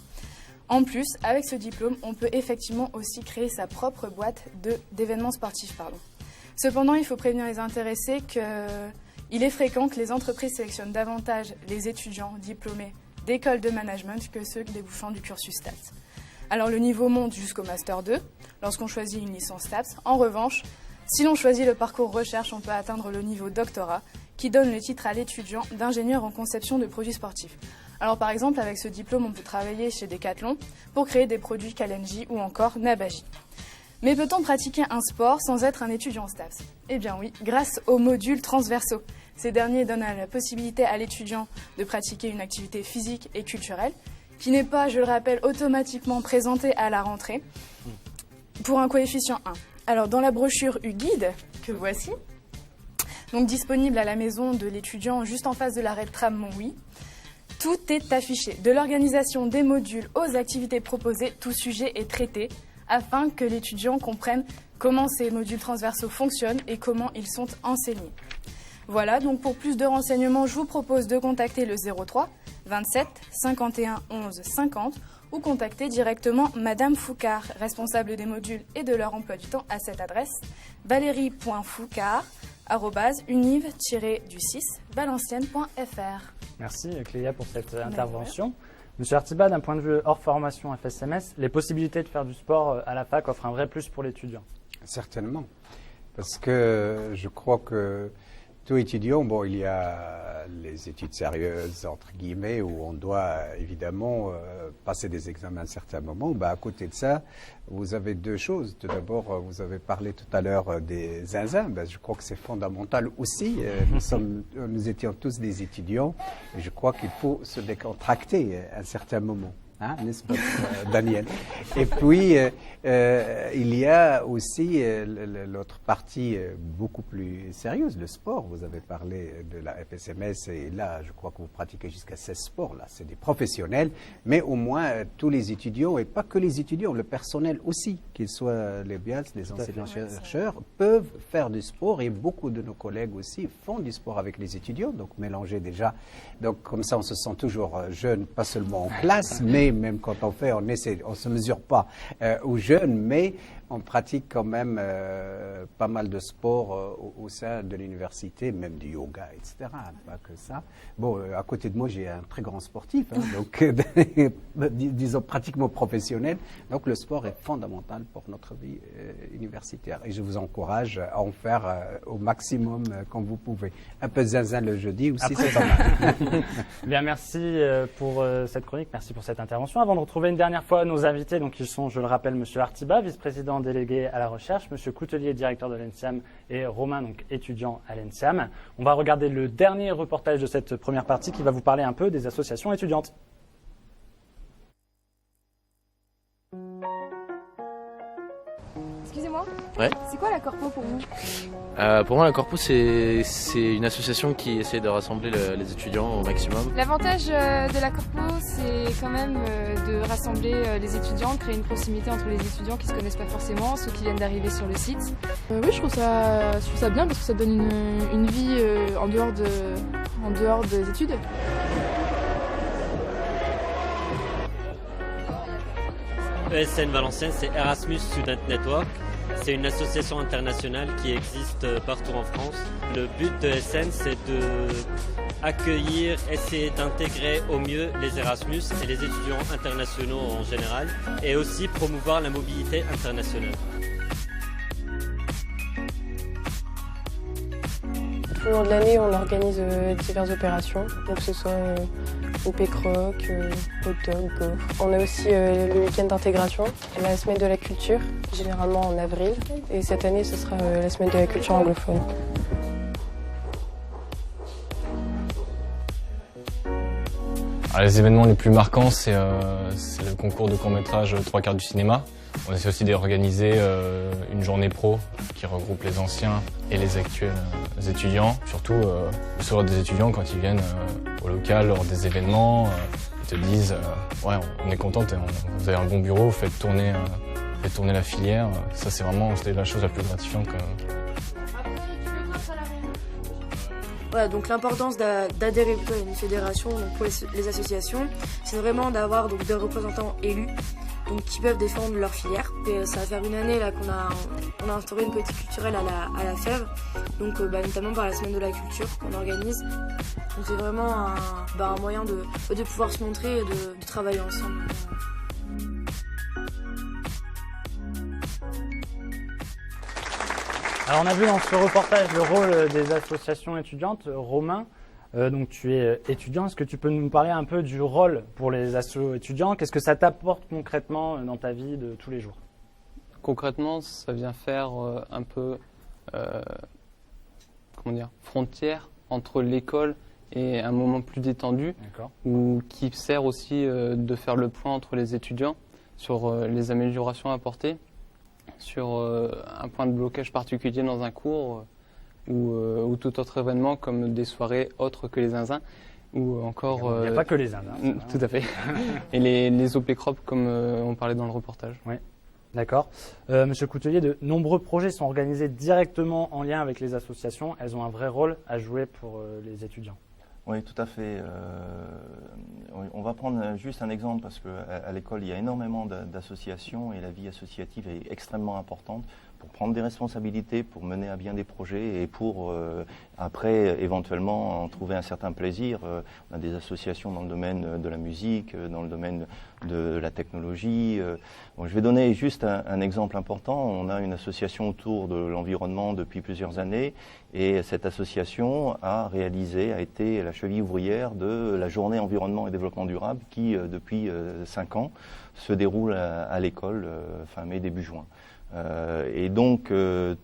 En plus, avec ce diplôme, on peut effectivement aussi créer sa propre boîte d'événements sportifs. Cependant, il faut prévenir les intéressés qu'il est fréquent que les entreprises sélectionnent davantage les étudiants diplômés d'écoles de management que ceux débouchant du cursus STAPS. Alors le niveau monte jusqu'au Master 2 lorsqu'on choisit une licence STAPS. En revanche, si l'on choisit le parcours recherche, on peut atteindre le niveau doctorat qui donne le titre à l'étudiant d'ingénieur en conception de produits sportifs. Alors par exemple, avec ce diplôme, on peut travailler chez Decathlon pour créer des produits Kalenji ou encore Nabaji. Mais peut-on pratiquer un sport sans être un étudiant STAPS? Eh bien oui, grâce aux modules transversaux. Ces derniers donnent la possibilité à l'étudiant de pratiquer une activité physique et culturelle qui n'est pas, je le rappelle, automatiquement présentée à la rentrée pour un coefficient 1. Alors dans la brochure U-Guide, que voici, donc disponible à la maison de l'étudiant juste en face de l'arrêt de tram Montlouis, tout est affiché. De l'organisation des modules aux activités proposées, tout sujet est traité afin que l'étudiant comprenne comment ces modules transversaux fonctionnent et comment ils sont enseignés. Voilà, donc pour plus de renseignements, je vous propose de contacter le 03 27 51 11 50 ou contacter directement Madame Foucard, responsable des modules et de leur emploi du temps à cette adresse valérie.foucard@univ-du6valenciennes.fr. Merci Clélia pour cette intervention. Monsieur Artiba, d'un point de vue hors formation FSMS, les possibilités de faire du sport à la fac offrent un vrai plus pour l'étudiant. Certainement, parce que je crois que tout étudiant, bon, il y a les études sérieuses, entre guillemets, où on doit évidemment passer des examens à un certain moment. Ben, à côté de ça, vous avez deux choses. Tout d'abord, vous avez parlé tout à l'heure des zinzins. Ben, je crois que c'est fondamental aussi. Nous étions tous des étudiants et je crois qu'il faut se décontracter à un certain moment. Hein, n'est-ce pas, Daniel? Et puis, il y a aussi l'autre partie beaucoup plus sérieuse, le sport. Vous avez parlé de la FSMS et là, je crois que vous pratiquez jusqu'à 16 sports. Là, c'est des professionnels, mais au moins tous les étudiants, et pas que les étudiants, le personnel aussi, qu'ils soient les BIAS, les enseignants-chercheurs, peuvent faire du sport et beaucoup de nos collègues aussi font du sport avec les étudiants, donc mélanger déjà. Donc, comme ça, on se sent toujours jeune, pas seulement en classe, mais même quand on fait, on se mesure pas aux jeunes, mais on pratique quand même pas mal de sport au sein de l'université, même du yoga, etc. Pas que ça. Bon, à côté de moi, j'ai un très grand sportif, hein, donc disons pratiquement professionnel. Donc le sport est fondamental pour notre vie universitaire et je vous encourage à en faire au maximum quand vous pouvez. Un peu de zinzin le jeudi aussi, c'est pas mal. Bien, merci pour cette chronique, merci pour cette intervention. Avant de retrouver une dernière fois nos invités, donc ils sont, je le rappelle, Monsieur Artiba, vice-président délégué à la recherche, Monsieur Coutelier, directeur de l'ENSIAM, et Romain, donc étudiant à l'ENSIAM. On va regarder le dernier reportage de cette première partie qui va vous parler un peu des associations étudiantes. Excusez-moi. Ouais. C'est quoi la Corpo pour vous? Pour moi, la Corpo, c'est une association qui essaie de rassembler les étudiants au maximum. L'avantage de la Corpo, c'est quand même de rassembler les étudiants, de créer une proximité entre les étudiants qui ne se connaissent pas forcément, ceux qui viennent d'arriver sur le site. Oui, je trouve ça bien parce que ça donne une vie en dehors des études. ESN Valenciennes, c'est Erasmus Student Network. C'est une association internationale qui existe partout en France. Le but de SN, c'est de accueillir, essayer d'intégrer au mieux les Erasmus et les étudiants internationaux en général, et aussi promouvoir la mobilité internationale. Tout au long de l'année, on organise diverses opérations, donc que ce soit OP-Croc, Hot-Dog, Gaufre. On a aussi le week-end d'intégration, la semaine de la culture, généralement en avril, et cette année, ce sera la semaine de la culture anglophone. Alors, les événements les plus marquants, c'est le concours de court-métrage 3/4 du cinéma. On essaie aussi d'organiser une journée pro qui regroupe les anciens et les actuels étudiants. Surtout le soir des étudiants, quand ils viennent au local lors des événements, ils te disent ouais, on est content, vous avez un bon bureau, vous faites tourner la filière. Ça, c'était la chose la plus gratifiante quand même. Voilà, donc l'importance d'adhérer plutôt à une fédération, donc pour les associations, c'est vraiment d'avoir donc des représentants élus, donc qui peuvent défendre leur filière. Et ça va faire une année là qu'on a instauré une politique culturelle à la Fève, donc notamment par la semaine de la culture qu'on organise. Donc c'est vraiment un moyen de pouvoir se montrer et de travailler ensemble. Alors on a vu dans ce reportage le rôle des associations étudiantes. Romain, donc tu es étudiant, est-ce que tu peux nous parler un peu du rôle pour les assos étudiants? Qu'est-ce que ça t'apporte concrètement dans ta vie de tous les jours? Concrètement, ça vient faire un peu frontière entre l'école et un moment plus détendu, ou qui sert aussi de faire le point entre les étudiants sur les améliorations apportées, sur un point de blocage particulier dans un cours ou tout autre événement comme des soirées autres que les zinzins ou encore... Il n'y a pas que les zinzins. Tout à fait. Et les OP-Crop comme on parlait dans le reportage. Oui, d'accord. Monsieur Coutelier, de nombreux projets sont organisés directement en lien avec les associations. Elles ont un vrai rôle à jouer pour les étudiants. Oui, tout à fait. On va prendre juste un exemple parce qu'à l'école, il y a énormément d'associations et la vie associative est extrêmement importante pour prendre des responsabilités, pour mener à bien des projets et pour après éventuellement en trouver un certain plaisir. On a des associations dans le domaine de la musique, dans le domaine de la technologie. Bon, je vais donner juste un exemple important. On a une association autour de l'environnement depuis plusieurs années et cette association a été la cheville ouvrière de la journée environnement et développement durable qui, depuis 5 ans, se déroule à l'école fin mai, début juin. Et donc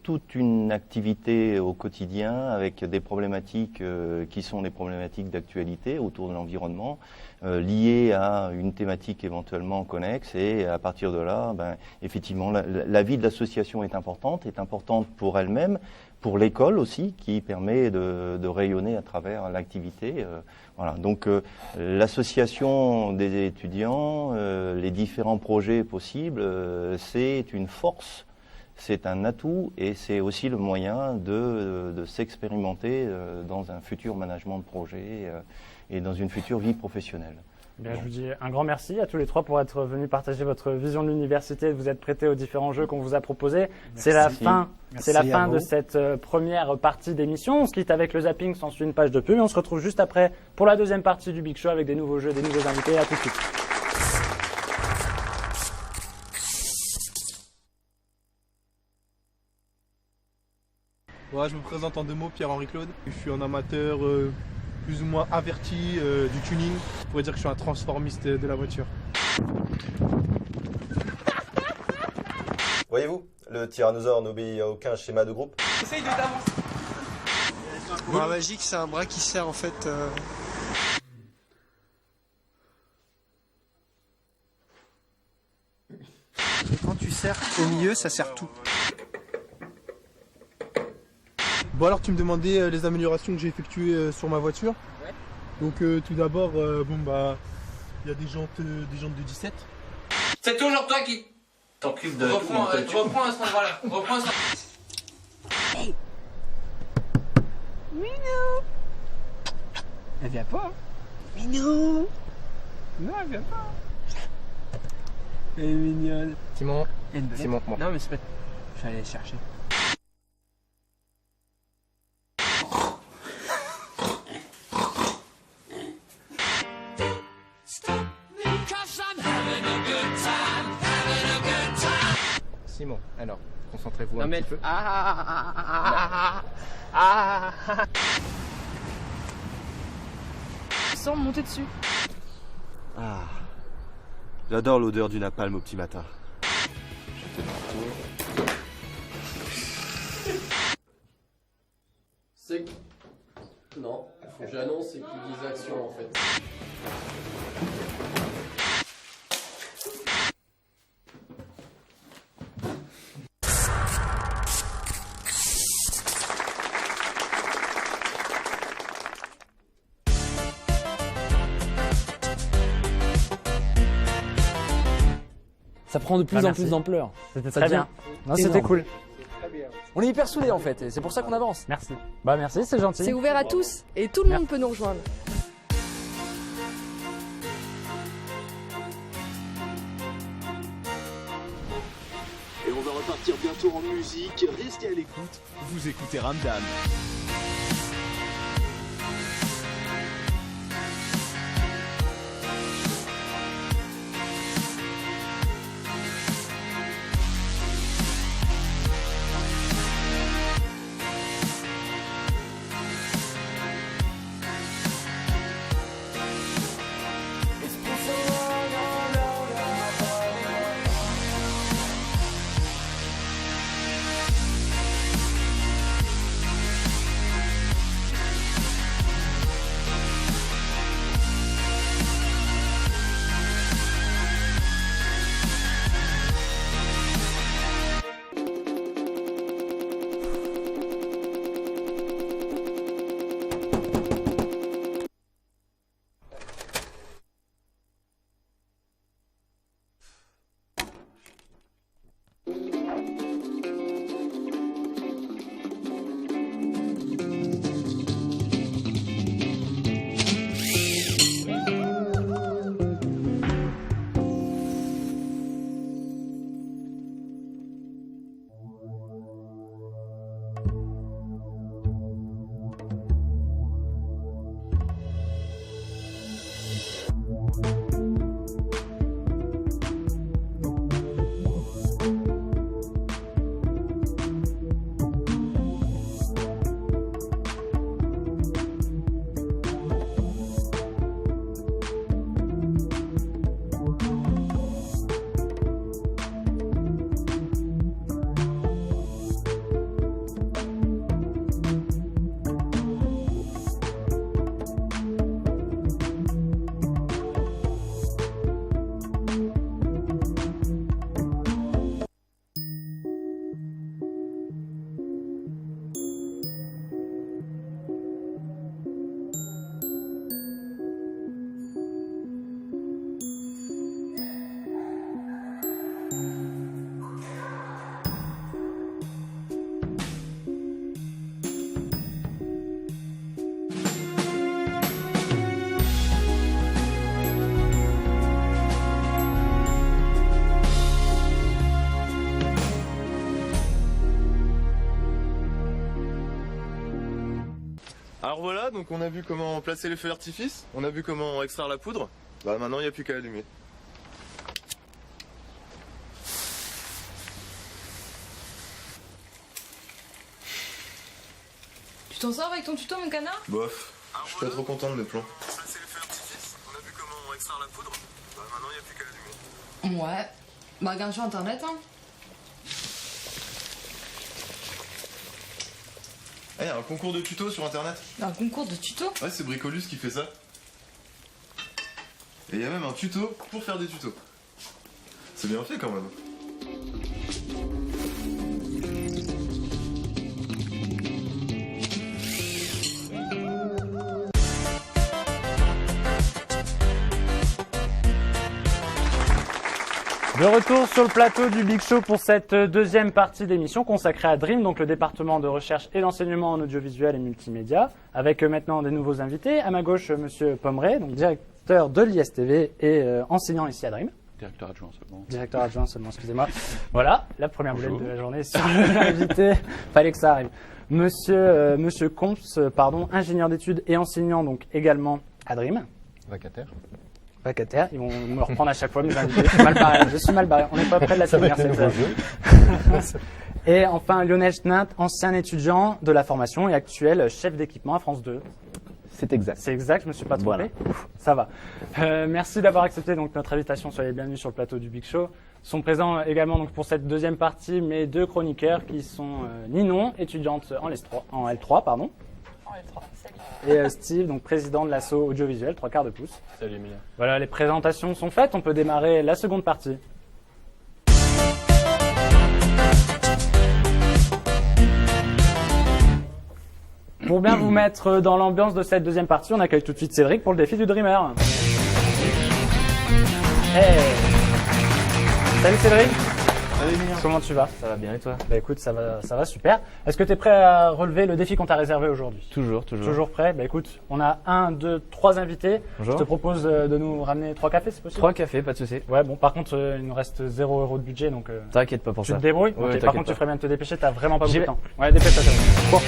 toute une activité au quotidien avec des problématiques qui sont des problématiques d'actualité autour de l'environnement liées à une thématique éventuellement connexe et à partir de là, effectivement la vie de l'association est importante pour elle-même, pour l'école aussi qui permet de rayonner à travers l'activité. Voilà. Donc l'association des étudiants, les différents projets possibles, c'est une force, c'est un atout et c'est aussi le moyen de s'expérimenter dans un futur management de projet et dans une future vie professionnelle. Bien, je vous dis un grand merci à tous les trois pour être venus partager votre vision de l'université et de vous être prêtés aux différents jeux qu'on vous a proposés. C'est la fin de cette première partie d'émission. On se quitte avec le zapping, s'ensuit une page de pub et on se retrouve juste après pour la deuxième partie du Big Show avec des nouveaux jeux, des nouveaux invités. À tout de suite. Ouais, je me présente en 2 mots, Pierre-Henri Claude. Je suis un amateur plus ou moins averti du tuning. Je pourrais dire que je suis un transformiste de la voiture. Voyez-vous, le tyrannosaure n'obéit à aucun schéma de groupe. Essaye de t'avancer. Le bras magique, c'est un bras qui sert en fait... Et quand tu serres au milieu, ça sert tout. Bon alors tu me demandais les améliorations que j'ai effectuées sur ma voiture. Ouais. Donc tout d'abord, il y a des jantes de 17. C'est toujours toi qui t'occupes de reprends à cet endroit-là. Reprends à cet Hey Minou. Elle vient pas. Minou. Non, elle vient pas. Elle est mignonne. Simon. Simon, moi. Non mais c'est pas... Je vais aller les chercher. Simon, alors, concentrez-vous un petit peu. Sans monter dessus. Ah, j'adore l'odeur du napalm au petit matin. C'est... Non, faut que j'annonce, c'est qu'ils disent action en fait. Ça prend de plus en plus d'ampleur. C'était très bien. Non, c'était cool. On est hyper soudés en fait, et c'est pour ça qu'on avance. Merci. Bah merci, c'est gentil. C'est ouvert à tous et tout le monde peut nous rejoindre. Et on va repartir bientôt en musique. Restez à l'écoute. Vous écoutez Ramdam. Alors voilà, donc on a vu comment placer les feux d'artifice, on a vu comment extraire la poudre. Bah maintenant il n'y a plus qu'à allumer. Tu t'en sors avec ton tuto, mon canard? Bof, je suis pas trop content de mes plans. Placer les feux d'artifice, on a vu comment extraire la poudre. Bah maintenant il n'y a plus qu'à allumer. Ouais. Bah regarde sur internet, hein. Il y a un concours de tutos sur internet. Un concours de tutos? Ouais, c'est Bricolus qui fait ça. Et il y a même un tuto pour faire des tutos. C'est bien fait quand même. De retour sur le plateau du Big Show pour cette deuxième partie d'émission consacrée à DREAM, donc le département de recherche et d'enseignement en audiovisuel et multimédia, avec maintenant des nouveaux invités. À ma gauche, Monsieur Pommeret, donc directeur de l'ISTV et enseignant ici à DREAM. Directeur adjoint seulement. Directeur adjoint seulement, excusez-moi. Voilà, la première boulette de la journée sur l'invité. Fallait que ça arrive. Monsieur Comps, ingénieur d'études et enseignant, donc également à Dream. Vacataire. Ils vont me reprendre à chaque fois mes invités. Je suis mal barré. On n'est pas près de la finir cette Et enfin, Lionel Schnant, ancien étudiant de la formation et actuel chef d'équipement à France 2. C'est exact. C'est exact, je me suis pas trompé. Voilà. Ça va. Merci d'avoir accepté donc notre invitation. Soyez bienvenus sur le plateau du Big Show. Sont présents également donc pour cette deuxième partie mes deux chroniqueurs qui sont Ninon, étudiante en L3, pardon. En L3, salut. Et Steve, donc président de l'asso audiovisuel 3/4 de pouce. Salut Emilia. Voilà, les présentations sont faites. On peut démarrer la seconde partie. Pour bien vous mettre dans l'ambiance de cette deuxième partie, on accueille tout de suite Cédric pour le défi du Dreamer. Hey. Salut Cédric. Salut Emilien. Comment tu vas? Ça va bien et toi? Bah écoute, ça va super. Est-ce que tu es prêt à relever le défi qu'on t'a réservé aujourd'hui? Toujours. Toujours prêt? Bah écoute, on a 1, 2, 3 invités. Bonjour. Je te propose de nous ramener 3 cafés, c'est possible? 3 cafés, pas de souci. Ouais, bon, par contre, il nous reste 0 € de budget, donc T'inquiète pas pour tu ça. te débrouilles? Ouais, Ok, par contre, tu ferais bien de te dépêcher, t'as vraiment pas beaucoup de vais. temps. Ouais, dépêche-toi. Bon.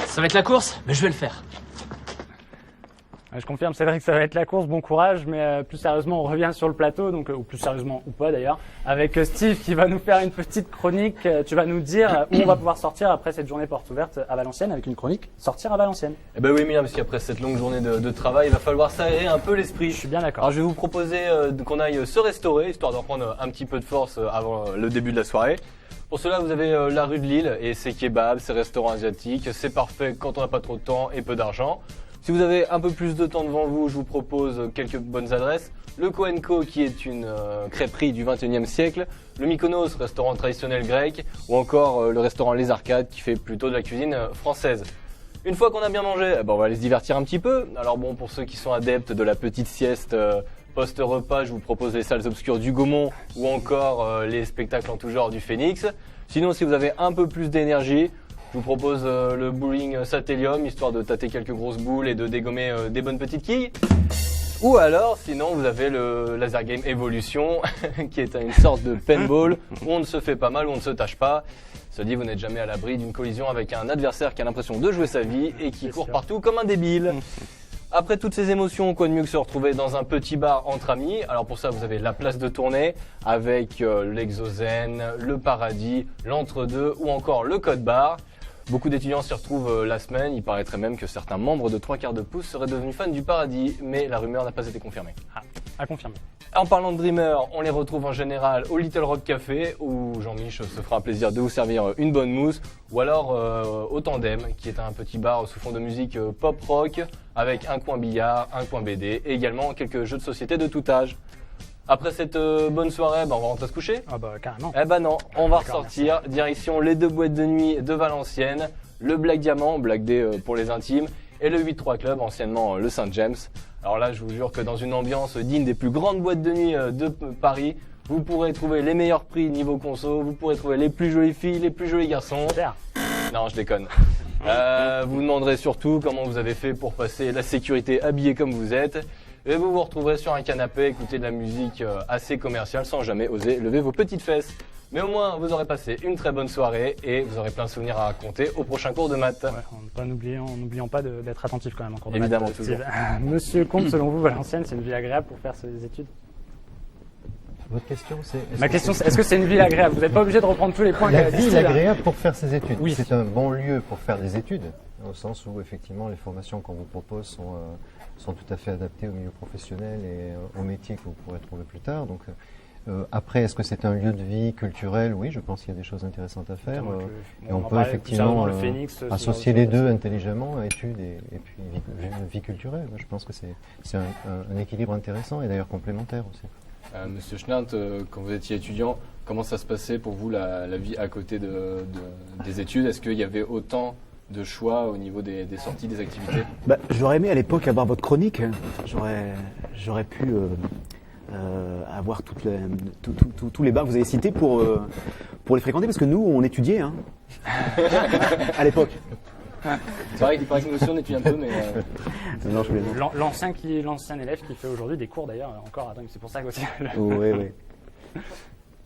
Ça va être la course, mais je vais le faire. Je confirme, Cédric, ça va être la course, bon courage, mais plus sérieusement, on revient sur le plateau, donc ou plus sérieusement ou pas d'ailleurs, avec Steve qui va nous faire une petite chronique. Tu vas nous dire où on va pouvoir sortir après cette journée porte ouverte à Valenciennes, avec une chronique sortir à Valenciennes. Eh ben oui, Emilia, parce qu'après cette longue journée de travail, il va falloir s'aérer un peu l'esprit. Je suis bien d'accord. Alors je vais vous proposer qu'on aille se restaurer, histoire de reprendre un petit peu de force avant le début de la soirée. Pour cela, vous avez la rue de Lille et ses kebabs, ses restaurants asiatiques. C'est parfait quand on n'a pas trop de temps et peu d'argent. Si vous avez un peu plus de temps devant vous, je vous propose quelques bonnes adresses. Le Coenco, qui est une crêperie du 21e siècle. Le Mykonos, restaurant traditionnel grec. Ou encore le restaurant Les Arcades, qui fait plutôt de la cuisine française. Une fois qu'on a bien mangé, on va aller se divertir un petit peu. Alors bon, pour ceux qui sont adeptes de la petite sieste post-repas, je vous propose les salles obscures du Gaumont ou encore les spectacles en tout genre du Phoenix. Sinon, si vous avez un peu plus d'énergie, je vous propose le bowling Satellium, histoire de tâter quelques grosses boules et de dégommer des bonnes petites quilles. Ou alors, sinon, vous avez le Laser Game Evolution, qui est une sorte de paintball où on ne se fait pas mal, où on ne se tâche pas. Se dit, vous n'êtes jamais à l'abri d'une collision avec un adversaire qui a l'impression de jouer sa vie et qui court partout comme un débile. Après toutes ces émotions, quoi de mieux que se retrouver dans un petit bar entre amis. Alors pour ça, vous avez la place de tournée avec l'Exozen, le Paradis, l'Entre-deux ou encore le Code Bar. Beaucoup d'étudiants s'y retrouvent la semaine. Il paraîtrait même que certains membres de 3/4 de pouce seraient devenus fans du Paradis, mais la rumeur n'a pas été confirmée. À confirmer. En parlant de Dreamer, on les retrouve en général au Little Rock Café, où Jean-Mich se fera un plaisir de vous servir une bonne mousse, ou alors au Tandem, qui est un petit bar sous fond de musique pop-rock, avec un coin billard, un coin BD, et également quelques jeux de société de tout âge. Après cette bonne soirée, on va rentrer se coucher. Ah bah carrément. Eh ben non, on va ressortir, direction les 2 boîtes de nuit de Valenciennes, le Black Diamant, Black Day pour les intimes, et le 8-3 Club, anciennement le Saint James. Alors là, je vous jure que dans une ambiance digne des plus grandes boîtes de nuit de Paris, vous pourrez trouver les meilleurs prix niveau conso, vous pourrez trouver les plus jolies filles, les plus jolis garçons. Super. Non, je déconne. Vous demanderez surtout comment vous avez fait pour passer la sécurité habillé comme vous êtes. Et vous vous retrouverez sur un canapé, écouter de la musique assez commerciale sans jamais oser lever vos petites fesses. Mais au moins, vous aurez passé une très bonne soirée et vous aurez plein de souvenirs à raconter au prochain cours de maths. Ouais, en n'oublions pas d'être attentif quand même en cours de Évidemment, maths. toujours. Monsieur Comte, selon vous, Valenciennes, c'est une ville agréable pour faire ses études? Votre question, c'est... Ma question, c'est est-ce que c'est une ville agréable? Vous n'êtes pas obligé de reprendre tous les points. La ville agréable pour faire ses études. Oui. C'est un bon lieu pour faire des études, au sens où effectivement les formations qu'on vous propose sont tout à fait adaptées au milieu professionnel et au métier que vous pourrez trouver plus tard. Donc, après, est-ce que c'est un lieu de vie culturel? Oui, je pense qu'il y a des choses intéressantes à faire. Et on peut effectivement associer les deux intelligemment, études et puis vie culturelle. Je pense que c'est un équilibre intéressant et d'ailleurs complémentaire aussi. Monsieur Schnant, quand vous étiez étudiant, comment ça se passait pour vous la vie à côté des études? Est-ce qu'il y avait autant de choix au niveau des sorties, des activités? J'aurais aimé à l'époque avoir votre chronique. J'aurais pu à voir tous les bars que vous avez cités pour les fréquenter, parce que nous, on étudiait à l'époque. Il paraît que nous aussi on étudie un peu, mais... Non, je plaisante. L'ancien élève qui fait aujourd'hui des cours d'ailleurs, encore, attends, c'est pour ça que aussi... Oui.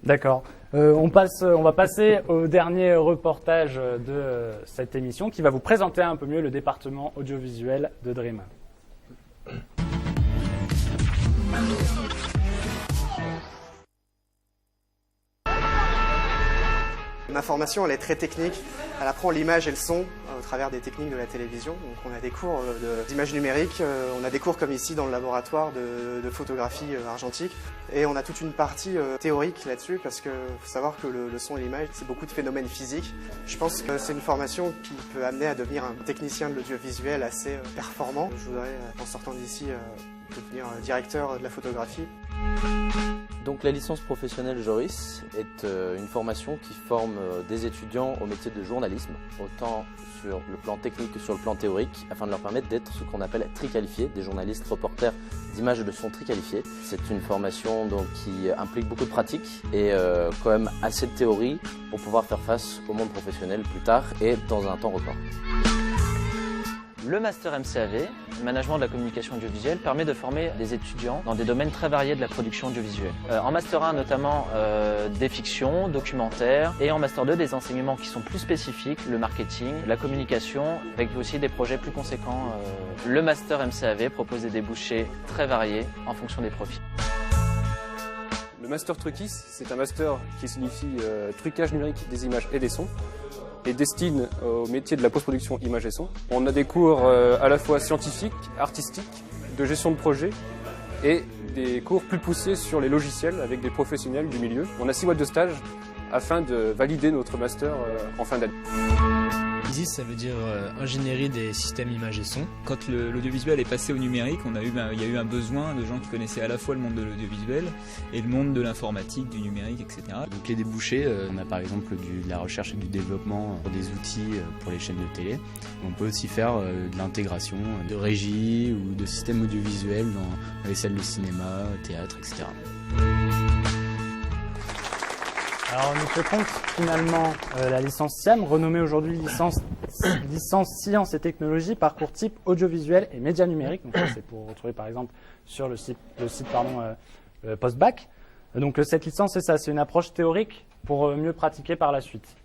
D'accord. On va passer au dernier reportage de cette émission qui va vous présenter un peu mieux le département audiovisuel de Dream. Ma formation, elle est très technique. Elle apprend l'image et le son au travers des techniques de la télévision. Donc on a des cours d'image numérique, on a des cours comme ici dans le laboratoire de photographie argentique. Et on a toute une partie théorique là-dessus parce qu'il faut savoir que le son et l'image, c'est beaucoup de phénomènes physiques. Je pense que c'est une formation qui peut amener à devenir un technicien de l'audiovisuel assez performant. Je voudrais, en sortant d'ici, devenir directeur de la photographie. Donc la licence professionnelle Joris est une formation qui forme des étudiants au métier de journalisme, autant sur le plan technique que sur le plan théorique, afin de leur permettre d'être ce qu'on appelle tri-qualifiés, des journalistes reporters d'images et de son tri-qualifiés. C'est une formation donc, qui implique beaucoup de pratique et quand même assez de théorie pour pouvoir faire face au monde professionnel plus tard et dans un temps record. Le Master MCAV, Management de la communication audiovisuelle, permet de former des étudiants dans des domaines très variés de la production audiovisuelle. En Master 1 notamment des fictions, documentaires, et en Master 2 des enseignements qui sont plus spécifiques, le marketing, la communication, avec aussi des projets plus conséquents. Le Master MCAV propose des débouchés très variés en fonction des profils. Le Master Truquis, c'est un master qui signifie trucage numérique des images et des sons, et destine au métier de la post-production images et son. On a des cours à la fois scientifiques, artistiques, de gestion de projet et des cours plus poussés sur les logiciels avec des professionnels du milieu. On a 6 mois de stage afin de valider notre master en fin d'année. ISIS, ça veut dire ingénierie des systèmes images et son. Quand l'audiovisuel est passé au numérique, il y a eu un besoin de gens qui connaissaient à la fois le monde de l'audiovisuel et le monde de l'informatique, du numérique, etc. Donc les débouchés, on a par exemple de la recherche et du développement pour des outils pour les chaînes de télé. On peut aussi faire de l'intégration de régie ou de systèmes audiovisuels dans les salles de cinéma, théâtre, etc. Alors, Monsieur Comte, finalement, la licence SIAM, renommée aujourd'hui licence Sciences et Technologies, parcours type audiovisuel et médias numériques. Donc, ça, c'est pour retrouver, par exemple, sur le site post-bac. Donc, cette licence, c'est ça, c'est une approche théorique pour mieux pratiquer par la suite.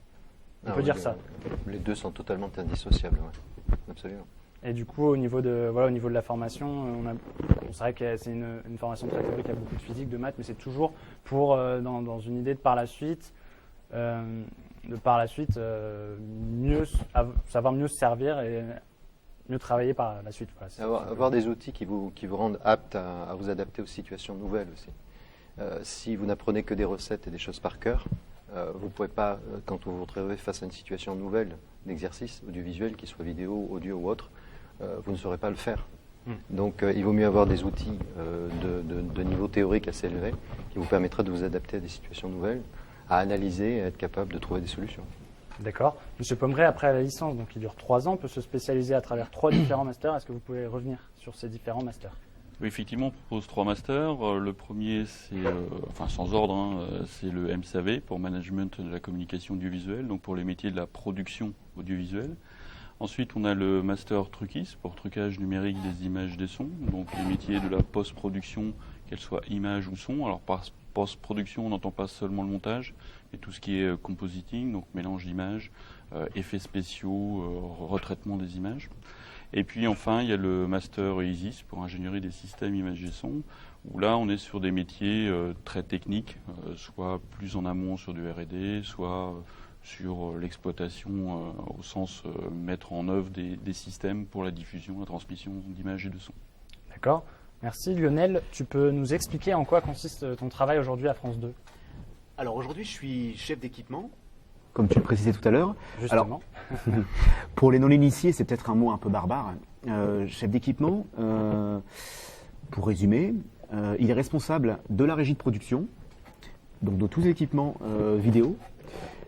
On peut dire ça. Les deux sont totalement indissociables, ouais. Absolument. Et du coup, au niveau de la formation, c'est vrai que c'est une formation très théorique, il y a beaucoup de physique, de maths, mais c'est toujours pour, dans une idée de par la suite, savoir mieux se servir et mieux travailler par la suite. Voilà, avoir des outils qui vous rendent aptes à vous adapter aux situations nouvelles aussi. Si vous n'apprenez que des recettes et des choses par cœur, vous ne pouvez pas, quand vous vous retrouvez face à une situation nouvelle d'exercice audiovisuel, qu'il soit vidéo, audio ou autre, vous ne saurez pas le faire. Donc il vaut mieux avoir des outils de niveau théorique assez élevé qui vous permettraient de vous adapter à des situations nouvelles, à analyser et à être capable de trouver des solutions. D'accord. Monsieur Pommeret, après la licence, donc qui dure 3 ans, peut se spécialiser à travers 3 différents masters. Est-ce que vous pouvez revenir sur ces différents masters ? Oui, effectivement, on propose 3 masters. Le premier, c'est, sans ordre, c'est le MCAV pour Management de la communication audiovisuelle, donc pour les métiers de la production audiovisuelle. Ensuite, on a le master Truquis pour trucage numérique des images et des sons, donc les métiers de la post-production, qu'elle soit image ou son. Alors par post-production, on n'entend pas seulement le montage, mais tout ce qui est compositing, donc mélange d'images, effets spéciaux, retraitement des images. Et puis enfin, il y a le master ISIS pour ingénierie des systèmes images et son, où là on est sur des métiers très techniques, soit plus en amont sur du R&D, soit sur l'exploitation au sens mettre en œuvre des systèmes pour la diffusion, la transmission d'images et de sons. D'accord. Merci Lionel. Tu peux nous expliquer en quoi consiste ton travail aujourd'hui à France 2 ? Alors aujourd'hui, je suis chef d'équipement, comme tu le précisais tout à l'heure. Justement. Alors, pour les non-initiés, c'est peut-être un mot un peu barbare. Chef d'équipement, pour résumer, il est responsable de la régie de production, donc de tous les équipements vidéo,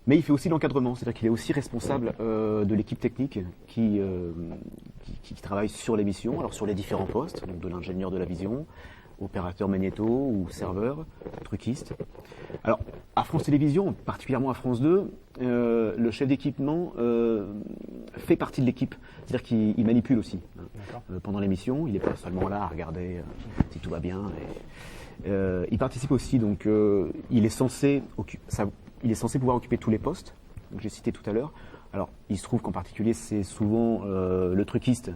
mais il fait aussi l'encadrement, c'est-à-dire qu'il est aussi responsable de l'équipe technique qui travaille sur l'émission, alors sur les différents postes, donc de l'ingénieur de la vision, opérateur magnéto ou serveur, truquiste. Alors, à France Télévisions, particulièrement à France 2, le chef d'équipement fait partie de l'équipe. C'est-à-dire qu'il manipule aussi. Pendant l'émission, il n'est pas seulement là à regarder si tout va bien. Il participe aussi, donc il est censé pouvoir occuper tous les postes, que j'ai cités tout à l'heure. Alors, il se trouve qu'en particulier, c'est souvent le truquiste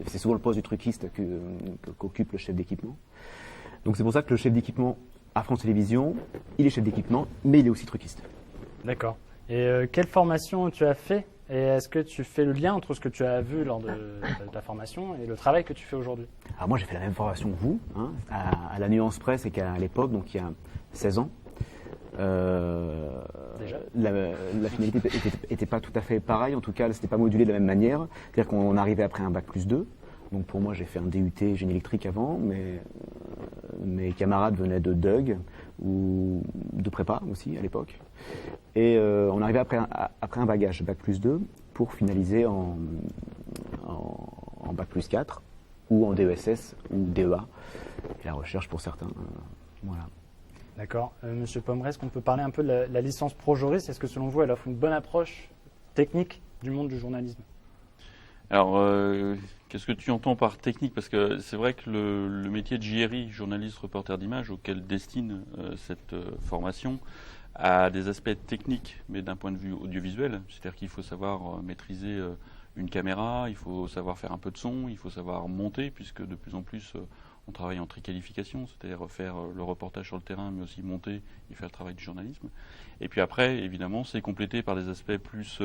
c'est souvent le poste du truquiste qu'occupe le chef d'équipement. Donc c'est pour ça que le chef d'équipement à France Télévisions, il est chef d'équipement, mais il est aussi truquiste. D'accord. Et quelle formation tu as fait? Et est-ce que tu fais le lien entre ce que tu as vu lors de ta formation et le travail que tu fais aujourd'hui? Alors moi j'ai fait la même formation que vous, à la nuance près, c'est qu'à l'époque, donc il y a 16 ans, Déjà la finalité était pas tout à fait pareille, en tout cas c'était pas modulé de la même manière, c'est-à-dire qu'on arrivait après un bac plus 2, donc pour moi j'ai fait un DUT génie électrique avant, mais mes camarades venaient de DUG ou de prépa aussi à l'époque, et on arrivait après un bagage bac plus 2 pour finaliser en bac plus 4 ou en DESS ou DEA, et la recherche pour certains, voilà. D'accord. Monsieur Pommeret, est-ce qu'on peut parler un peu de la licence Pro-Joris? Est-ce que selon vous, elle offre une bonne approche technique du monde du journalisme? Alors, qu'est-ce que tu entends par technique? Parce que c'est vrai que le métier de JRI, journaliste reporter d'image, auquel destine cette formation, a des aspects techniques, mais d'un point de vue audiovisuel. C'est-à-dire qu'il faut savoir maîtriser une caméra, il faut savoir faire un peu de son, il faut savoir monter, puisque de plus en plus... on travaille en triqualification, c'est-à-dire faire le reportage sur le terrain, mais aussi monter et faire le travail du journalisme. Et puis après, évidemment, c'est complété par des aspects plus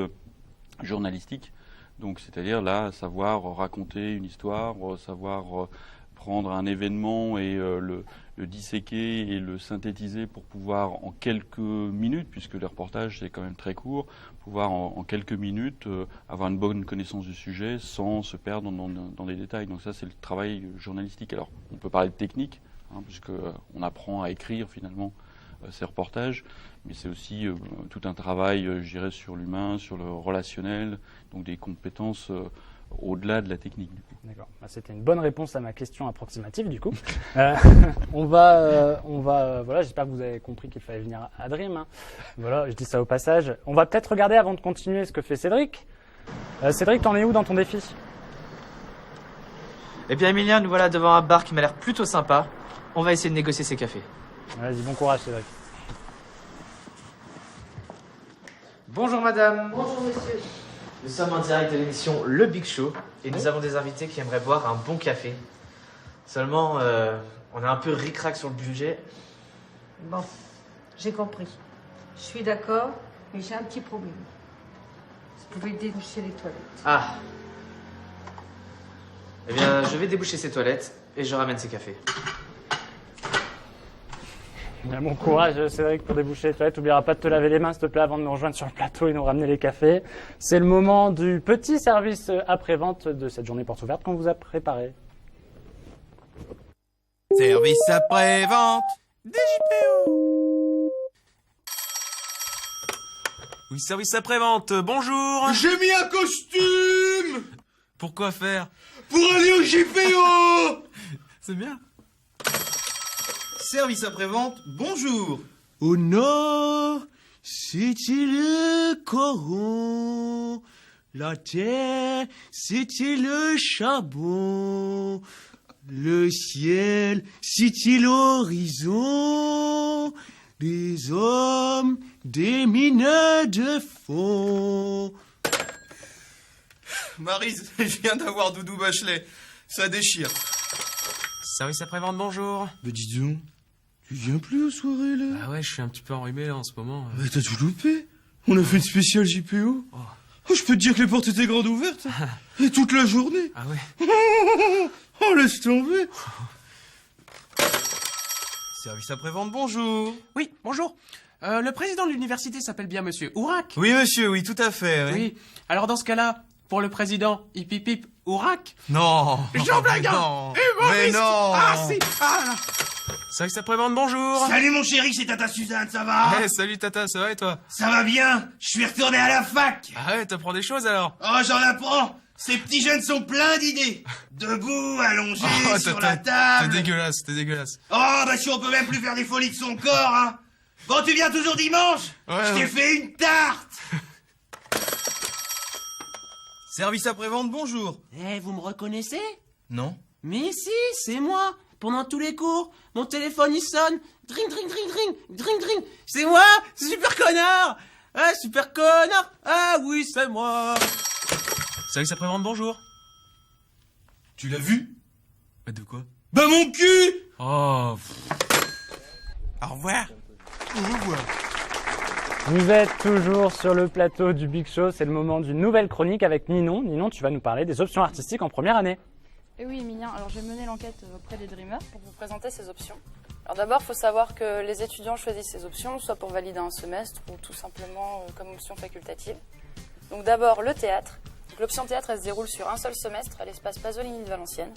journalistiques. Donc, c'est-à-dire là, savoir raconter une histoire, savoir prendre un événement et le disséquer et le synthétiser pour pouvoir en quelques minutes, puisque le reportage c'est quand même très court, pouvoir en quelques minutes avoir une bonne connaissance du sujet sans se perdre dans les détails. Donc ça c'est le travail journalistique. Alors on peut parler de technique, puisque on apprend à écrire finalement ces reportages, mais c'est aussi tout un travail, je dirais, sur l'humain, sur le relationnel, donc des compétences au-delà de la technique. D'accord. C'était une bonne réponse à ma question approximative du coup. Voilà, j'espère que vous avez compris qu'il fallait venir à Dream. Voilà, je dis ça au passage. On va peut-être regarder avant de continuer ce que fait Cédric. Cédric, t'en es où dans ton défi? Eh bien, Emilien, nous voilà devant un bar qui m'a l'air plutôt sympa. On va essayer de négocier ces cafés. Vas-y, bon courage, Cédric. Bonjour, madame. Bonjour, monsieur. Nous sommes en direct de l'émission Le Big Show et nous avons des invités qui aimeraient boire un bon café. Seulement, on a un peu ric-rac sur le budget. Bon, j'ai compris. Je suis d'accord, mais j'ai un petit problème. Vous pouvez déboucher les toilettes. Ah. Eh bien, je vais déboucher ces toilettes et je ramène ces cafés. Bon courage, Cédric, pour déboucher les toilettes. N'oubliera pas de te laver les mains, s'il te plaît, avant de nous rejoindre sur le plateau et nous ramener les cafés. C'est le moment du petit service après-vente de cette journée porte ouverte qu'on vous a préparé. Service après-vente DJPO. Oui, service après-vente, bonjour. J'ai mis un costume. Pourquoi faire? Pour aller au JPO. C'est bien. Service après-vente, bonjour. Au nord, c'était le coron. La terre, c'était le charbon. Le ciel, c'était l'horizon. Des hommes, des mineurs de fond. Maryse, je viens d'avoir Doudou Bachelet. Ça déchire. Service après-vente, bonjour. Bah dis donc, tu viens plus aux soirées là? Ah ouais, je suis un petit peu enrhumé là en ce moment. Bah t'as tout loupé. On a fait une spéciale JPO. Oh, je peux te dire que les portes étaient grandes ouvertes. Et toute la journée. Ah ouais. Oh, laisse tomber. Service après-vente, bonjour. Oui, bonjour. Le président de l'université s'appelle bien monsieur Ourac? Oui monsieur, oui, tout à fait. Oui. Oui. Alors dans ce cas-là, pour le président, hip hip hip, Ourac? Non. Jean Blaguin. Non. Humoriste. Mais non. Ah si. Ah là. Service après-vente, bonjour. Salut mon chéri, c'est Tata Suzanne, ça va? Ouais, salut Tata, ça va et toi? Ça va bien, je suis retourné à la fac. Ah ouais, t'apprends des choses alors? Oh, j'en apprends. Ces petits jeunes sont pleins d'idées. Debout, allongés, sur la table. T'es dégueulasse. Oh, bah si on peut même plus faire des folies de son corps, hein. Bon, tu viens toujours dimanche? Je t'ai fait une tarte. Service après-vente, bonjour. Eh, vous me reconnaissez? Non. Mais si, c'est moi. Pendant tous les cours, mon téléphone il sonne. Dring, dring, dring, dring, dring, dring. C'est moi, super connard. Ah, super connard. Ah oui, c'est moi. Service après-vente, bonjour. Tu l'as vu? Bah de quoi? Bah mon cul. Oh. Au revoir. Au revoir. Vous êtes toujours sur le plateau du Big Show, c'est le moment d'une nouvelle chronique avec Ninon. Ninon, tu vas nous parler des options artistiques en première année. Et oui, Emilien, alors j'ai mené l'enquête auprès des Dreamers pour vous présenter ces options. Alors d'abord, il faut savoir que les étudiants choisissent ces options, soit pour valider un semestre ou tout simplement comme option facultative. Donc d'abord, le théâtre. Donc, l'option théâtre, elle se déroule sur un seul semestre à l'espace Pasolini de Valenciennes.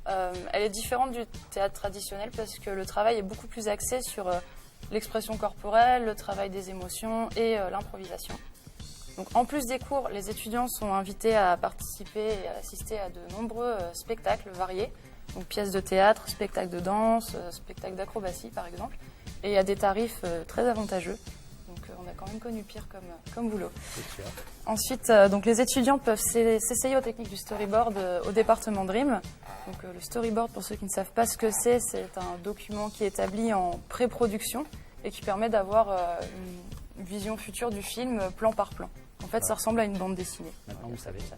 Elle est différente du théâtre traditionnel parce que le travail est beaucoup plus axé sur l'expression corporelle, le travail des émotions et l'improvisation. Donc, en plus des cours, les étudiants sont invités à participer et à assister à de nombreux spectacles variés. Donc pièces de théâtre, spectacles de danse, spectacles d'acrobatie par exemple. Et il y a des tarifs très avantageux. Donc on a quand même connu pire comme boulot. Ensuite, donc, les étudiants peuvent s'essayer aux techniques du storyboard au département Dream. Donc le storyboard, pour ceux qui ne savent pas ce que c'est un document qui est établi en pré-production et qui permet d'avoir une vision future du film plan par plan. En fait, ça ressemble à une bande dessinée. Maintenant, vous savez ça.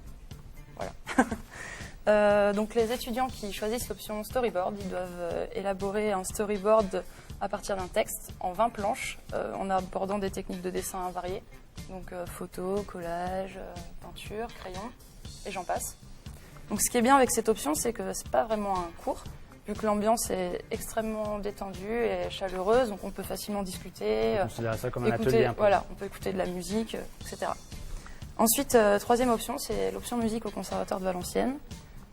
Voilà. Donc les étudiants qui choisissent l'option storyboard, ils doivent élaborer un storyboard à partir d'un texte en 20 planches en abordant des techniques de dessin variées. Donc photo, collage, peinture, crayon et j'en passe. Donc ce qui est bien avec cette option, c'est que c'est pas vraiment un cours, vu que l'ambiance est extrêmement détendue et chaleureuse, donc on peut facilement discuter. On considère ça comme un atelier un peu. Voilà, on peut écouter de la musique, etc. Ensuite, troisième option, c'est l'option musique au Conservatoire de Valenciennes.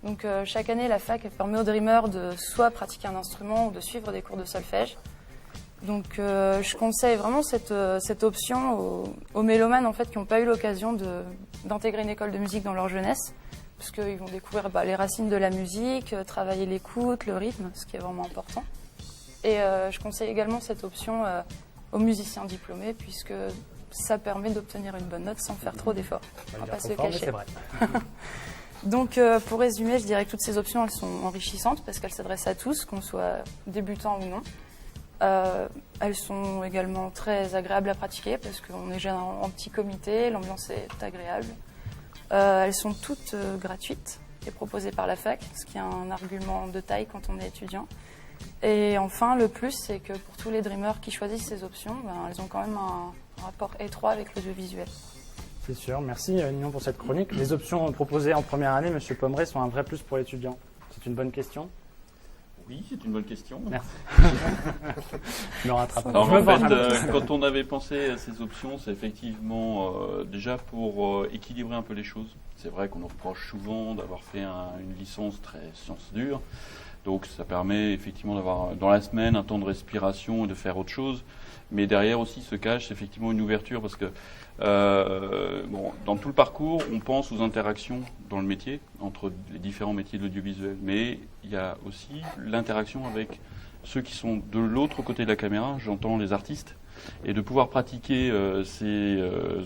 Donc chaque année, la fac permet aux Dreamers de soit pratiquer un instrument ou de suivre des cours de solfège. Donc je conseille vraiment cette option aux mélomanes en fait, qui n'ont pas eu l'occasion d'intégrer une école de musique dans leur jeunesse, parce qu'ils vont découvrir les racines de la musique, travailler l'écoute, le rythme, ce qui est vraiment important. Et je conseille également cette option aux musiciens diplômés, puisque ça permet d'obtenir une bonne note sans faire trop d'efforts. On va pas se le cacher. C'est vrai. Donc pour résumer, je dirais que toutes ces options elles sont enrichissantes parce qu'elles s'adressent à tous, qu'on soit débutant ou non. Elles sont également très agréables à pratiquer parce qu'on est déjà en petit comité, l'ambiance est agréable. Elles sont toutes gratuites et proposées par la fac, ce qui est un argument de taille quand on est étudiant. Et enfin, le plus, c'est que pour tous les Dreamers qui choisissent ces options, elles ont quand même un rapport étroit avec l'audiovisuel. C'est sûr. Merci Ninon pour cette chronique. Les options proposées en première année, Monsieur Pommeret, sont un vrai plus pour l'étudiant. C'est une bonne question. Oui, c'est une bonne question. Merci. Je me rattrape. Alors, en fait, quand on avait pensé à ces options, c'est effectivement déjà pour équilibrer un peu les choses. C'est vrai qu'on nous reproche souvent d'avoir fait une licence très sciences dures. Donc ça permet effectivement d'avoir dans la semaine un temps de respiration et de faire autre chose. Mais derrière aussi se cache effectivement une ouverture parce que dans tout le parcours, on pense aux interactions dans le métier, entre les différents métiers de l'audiovisuel. Mais il y a aussi l'interaction avec ceux qui sont de l'autre côté de la caméra, j'entends les artistes. Et de pouvoir pratiquer ces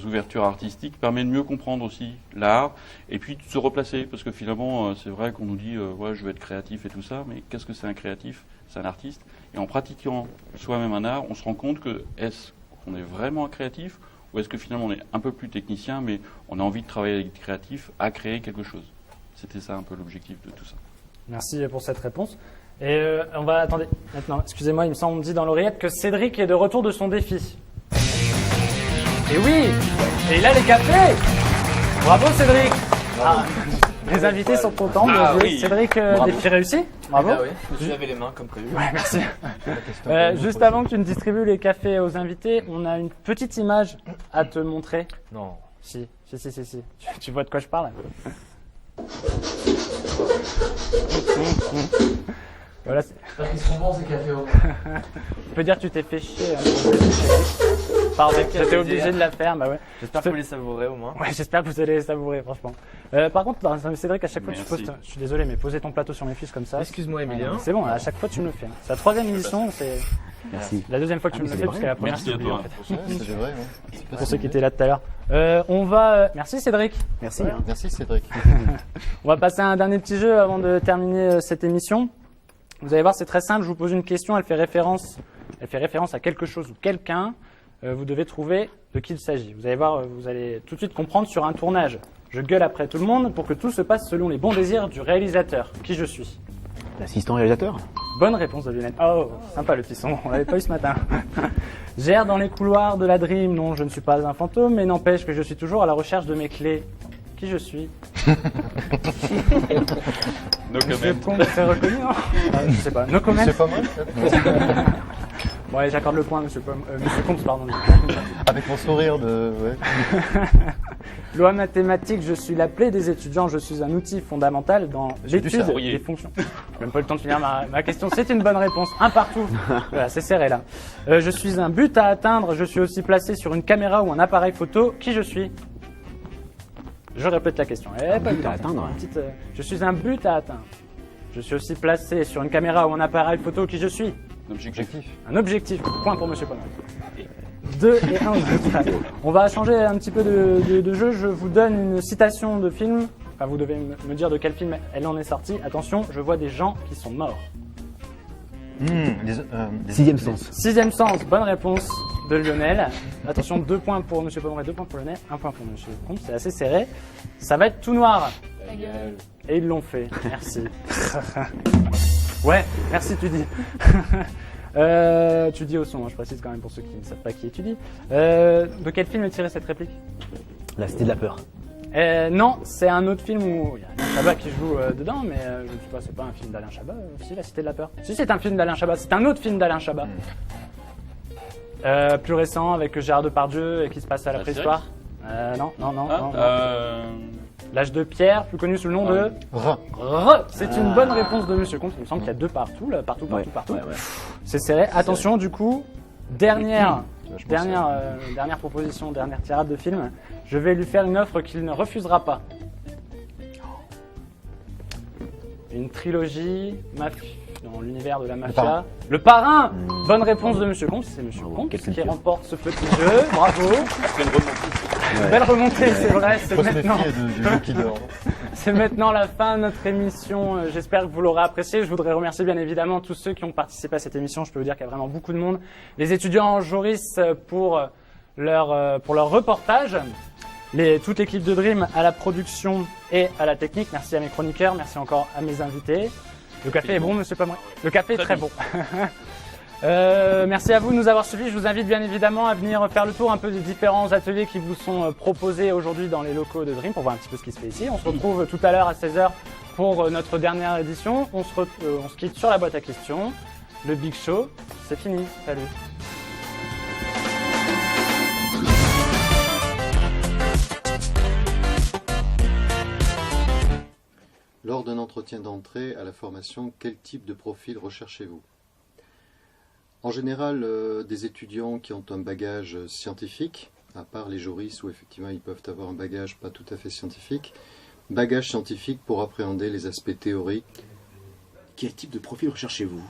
ouvertures artistiques permet de mieux comprendre aussi l'art et puis de se replacer. Parce que finalement, c'est vrai qu'on nous dit ouais, je veux être créatif et tout ça, mais qu'est-ce que c'est un créatif? C'est un artiste. Et en pratiquant soi-même un art, on se rend compte que est-ce qu'on est vraiment un créatif ou est-ce que finalement on est un peu plus technicien, mais on a envie de travailler avec des créatifs à créer quelque chose. C'était ça un peu l'objectif de tout ça. Merci pour cette réponse. Et on va... Attendez, maintenant, excusez-moi, il me semble, on me dit dans l'oreillette que Cédric est de retour de son défi. Et oui, et il a les cafés. Bravo Cédric. Les invités sont contents. Oui. Cédric, défi réussi. Bravo. Oui, je me suis lavé les mains comme prévu. Ouais, merci. Juste avant que tu ne distribues les cafés aux invités, on a une petite image à te montrer. Non. Si. Tu vois de quoi je parle? Voilà, parce qu'ils sont bons ces cafés au Je peux dire que tu t'es fait chier. Hein. Pardon, j'étais obligé de la faire. Bah ouais. J'espère que vous les savourez au moins. Ouais, j'espère que vous allez les savourer, franchement. Par contre, Cédric, à chaque fois tu poses, je suis désolé, mais poser ton plateau sur mes fiches comme ça. Excuse-moi, Emilien. C'est bon, à chaque fois tu me le fais. C'est la 3e émission, c'est. Merci. La 2e fois que tu me le fais, parce que la première Merci à c'est toi. en fait. C'est vrai, Pour ceux qui étaient là tout à l'heure. On va. Merci Cédric. Merci. Merci Cédric. On va passer à un dernier petit jeu avant de terminer cette émission. Vous allez voir, c'est très simple. Je vous pose une question, elle fait référence à quelque chose ou quelqu'un. Vous devez trouver de qui il s'agit. Vous allez voir, vous allez tout de suite comprendre sur un tournage. Je gueule après tout le monde pour que tout se passe selon les bons désirs du réalisateur. Qui je suis? L'assistant réalisateur. Bonne réponse de Lionel. Oh, sympa le petit son, on l'avait pas eu ce matin. J'erre dans les couloirs de la Dream. Non, je ne suis pas un fantôme, mais n'empêche que je suis toujours à la recherche de mes clés. Qui je suis? No Monsieur comment. Comte, c'est reconnu, non? Je sais pas. No comment. C'est pas mal. Bon, allez, j'accorde le point, Monsieur Comte, pardon. Avec mon sourire de... Ouais. Loi mathématique, je suis l'appelé des étudiants, je suis un outil fondamental dans l'étude des fonctions. J'ai même pas eu le temps de finir ma question, c'est une bonne réponse. Un partout. Voilà, c'est serré là. Je suis un but à atteindre, je suis aussi placé sur une caméra ou un appareil photo. Qui je suis? Je répète la question. Un but à atteindre. Je suis un but à atteindre. Je suis aussi placé sur une caméra ou un appareil photo. Qui je suis? Un objectif. Un objectif. Point pour Monsieur Pommel. 2 et 1. On va changer un petit peu de jeu. Je vous donne une citation de film. Enfin, vous devez me dire de quel film elle en est sortie. Attention, je vois des gens qui sont morts. Sixième sens. Sixième sens, bonne réponse de Lionel. Attention, 2 points pour Monsieur Pommel, 2 points pour Lionel, 1 point pour Monsieur Comte. C'est assez serré. Ça va être tout noir. Et ils l'ont fait. Merci. Ouais, merci, tu dis. Tu dis au son, hein, je précise quand même pour ceux qui ne savent pas qui étudie. De quel film est tirée cette réplique? La Cité de la Peur. Non, c'est un autre film où il y a Alain Chabat qui joue dedans, mais je ne sais pas, c'est pas un film d'Alain Chabat. Si, La Cité de la Peur. Si, c'est un film d'Alain Chabat, c'est un autre film d'Alain Chabat. Plus récent, avec Gérard Depardieu et qui se passe à la préhistoire. Non. L'âge de pierre, plus connu sous le nom de... C'est une bonne réponse de Monsieur Comte. Il me semble qu'il y a 2 partout, là, partout. C'est serré. Attention, du coup, dernière proposition, dernière tirade de film. Je vais lui faire une offre qu'il ne refusera pas. Une trilogie dans l'univers de la mafia. Le Parrain. Bonne réponse de Monsieur Comte. C'est Monsieur Comte qui remporte ce petit jeu. Bravo. Une belle remontée, c'est vrai. C'est maintenant la fin de notre émission. J'espère que vous l'aurez apprécié. Je voudrais remercier bien évidemment tous ceux qui ont participé à cette émission. Je peux vous dire qu'il y a vraiment beaucoup de monde. Les étudiants en Joris pour leur reportage. Toute l'équipe de Dream à la production et à la technique. Merci à mes chroniqueurs. Merci encore à mes invités. Le café est bon, Monsieur Pommel. Le café est très bon. Merci à vous de nous avoir suivis. Je vous invite bien évidemment à venir faire le tour un peu des différents ateliers qui vous sont proposés aujourd'hui dans les locaux de Dream pour voir un petit peu ce qui se fait ici. On se retrouve tout à l'heure à 16h pour notre dernière édition. On se quitte sur la boîte à questions. Le Big Show, c'est fini. Salut. Lors d'un entretien d'entrée à la formation, quel type de profil recherchez-vous? En général, des étudiants qui ont un bagage scientifique, à part les juristes où effectivement ils peuvent avoir un bagage pas tout à fait scientifique, bagage scientifique pour appréhender les aspects théoriques. Quel type de profil recherchez-vous?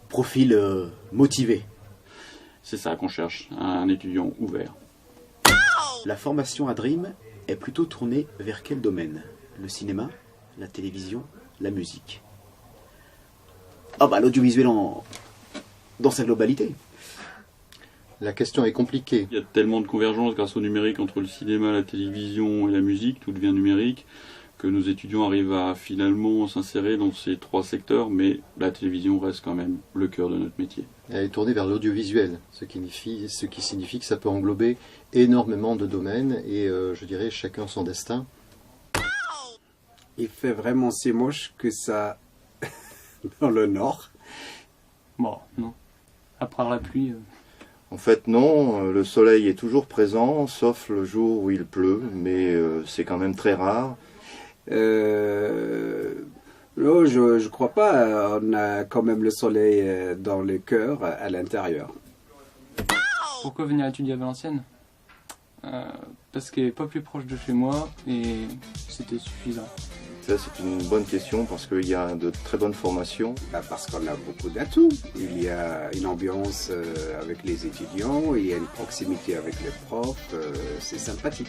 Profil motivé. C'est ça qu'on cherche, un étudiant ouvert. La formation à Dream est plutôt tournée vers quel domaine? Le cinéma, la télévision, la musique? L'audiovisuel dans sa globalité. La question est compliquée. Il y a tellement de convergence grâce au numérique entre le cinéma, la télévision et la musique, tout devient numérique, que nos étudiants arrivent à finalement s'insérer dans ces 3 secteurs, mais la télévision reste quand même le cœur de notre métier. Elle est tournée vers l'audiovisuel, ce qui signifie que ça peut englober énormément de domaines et je dirais chacun son destin. Il fait vraiment si moche que ça dans le nord. Bon, non. À part la pluie. En fait, non. Le soleil est toujours présent, sauf le jour où il pleut, mais c'est quand même très rare. Non, je crois pas. On a quand même le soleil dans le cœur, à l'intérieur. Pourquoi venir étudier à Valenciennes? Parce qu'elle n'est pas plus proche de chez moi et c'était suffisant. Ça, c'est une bonne question parce qu'il y a de très bonnes formations. Parce qu'on a beaucoup d'atouts. Il y a une ambiance avec les étudiants, il y a une proximité avec les profs, c'est sympathique.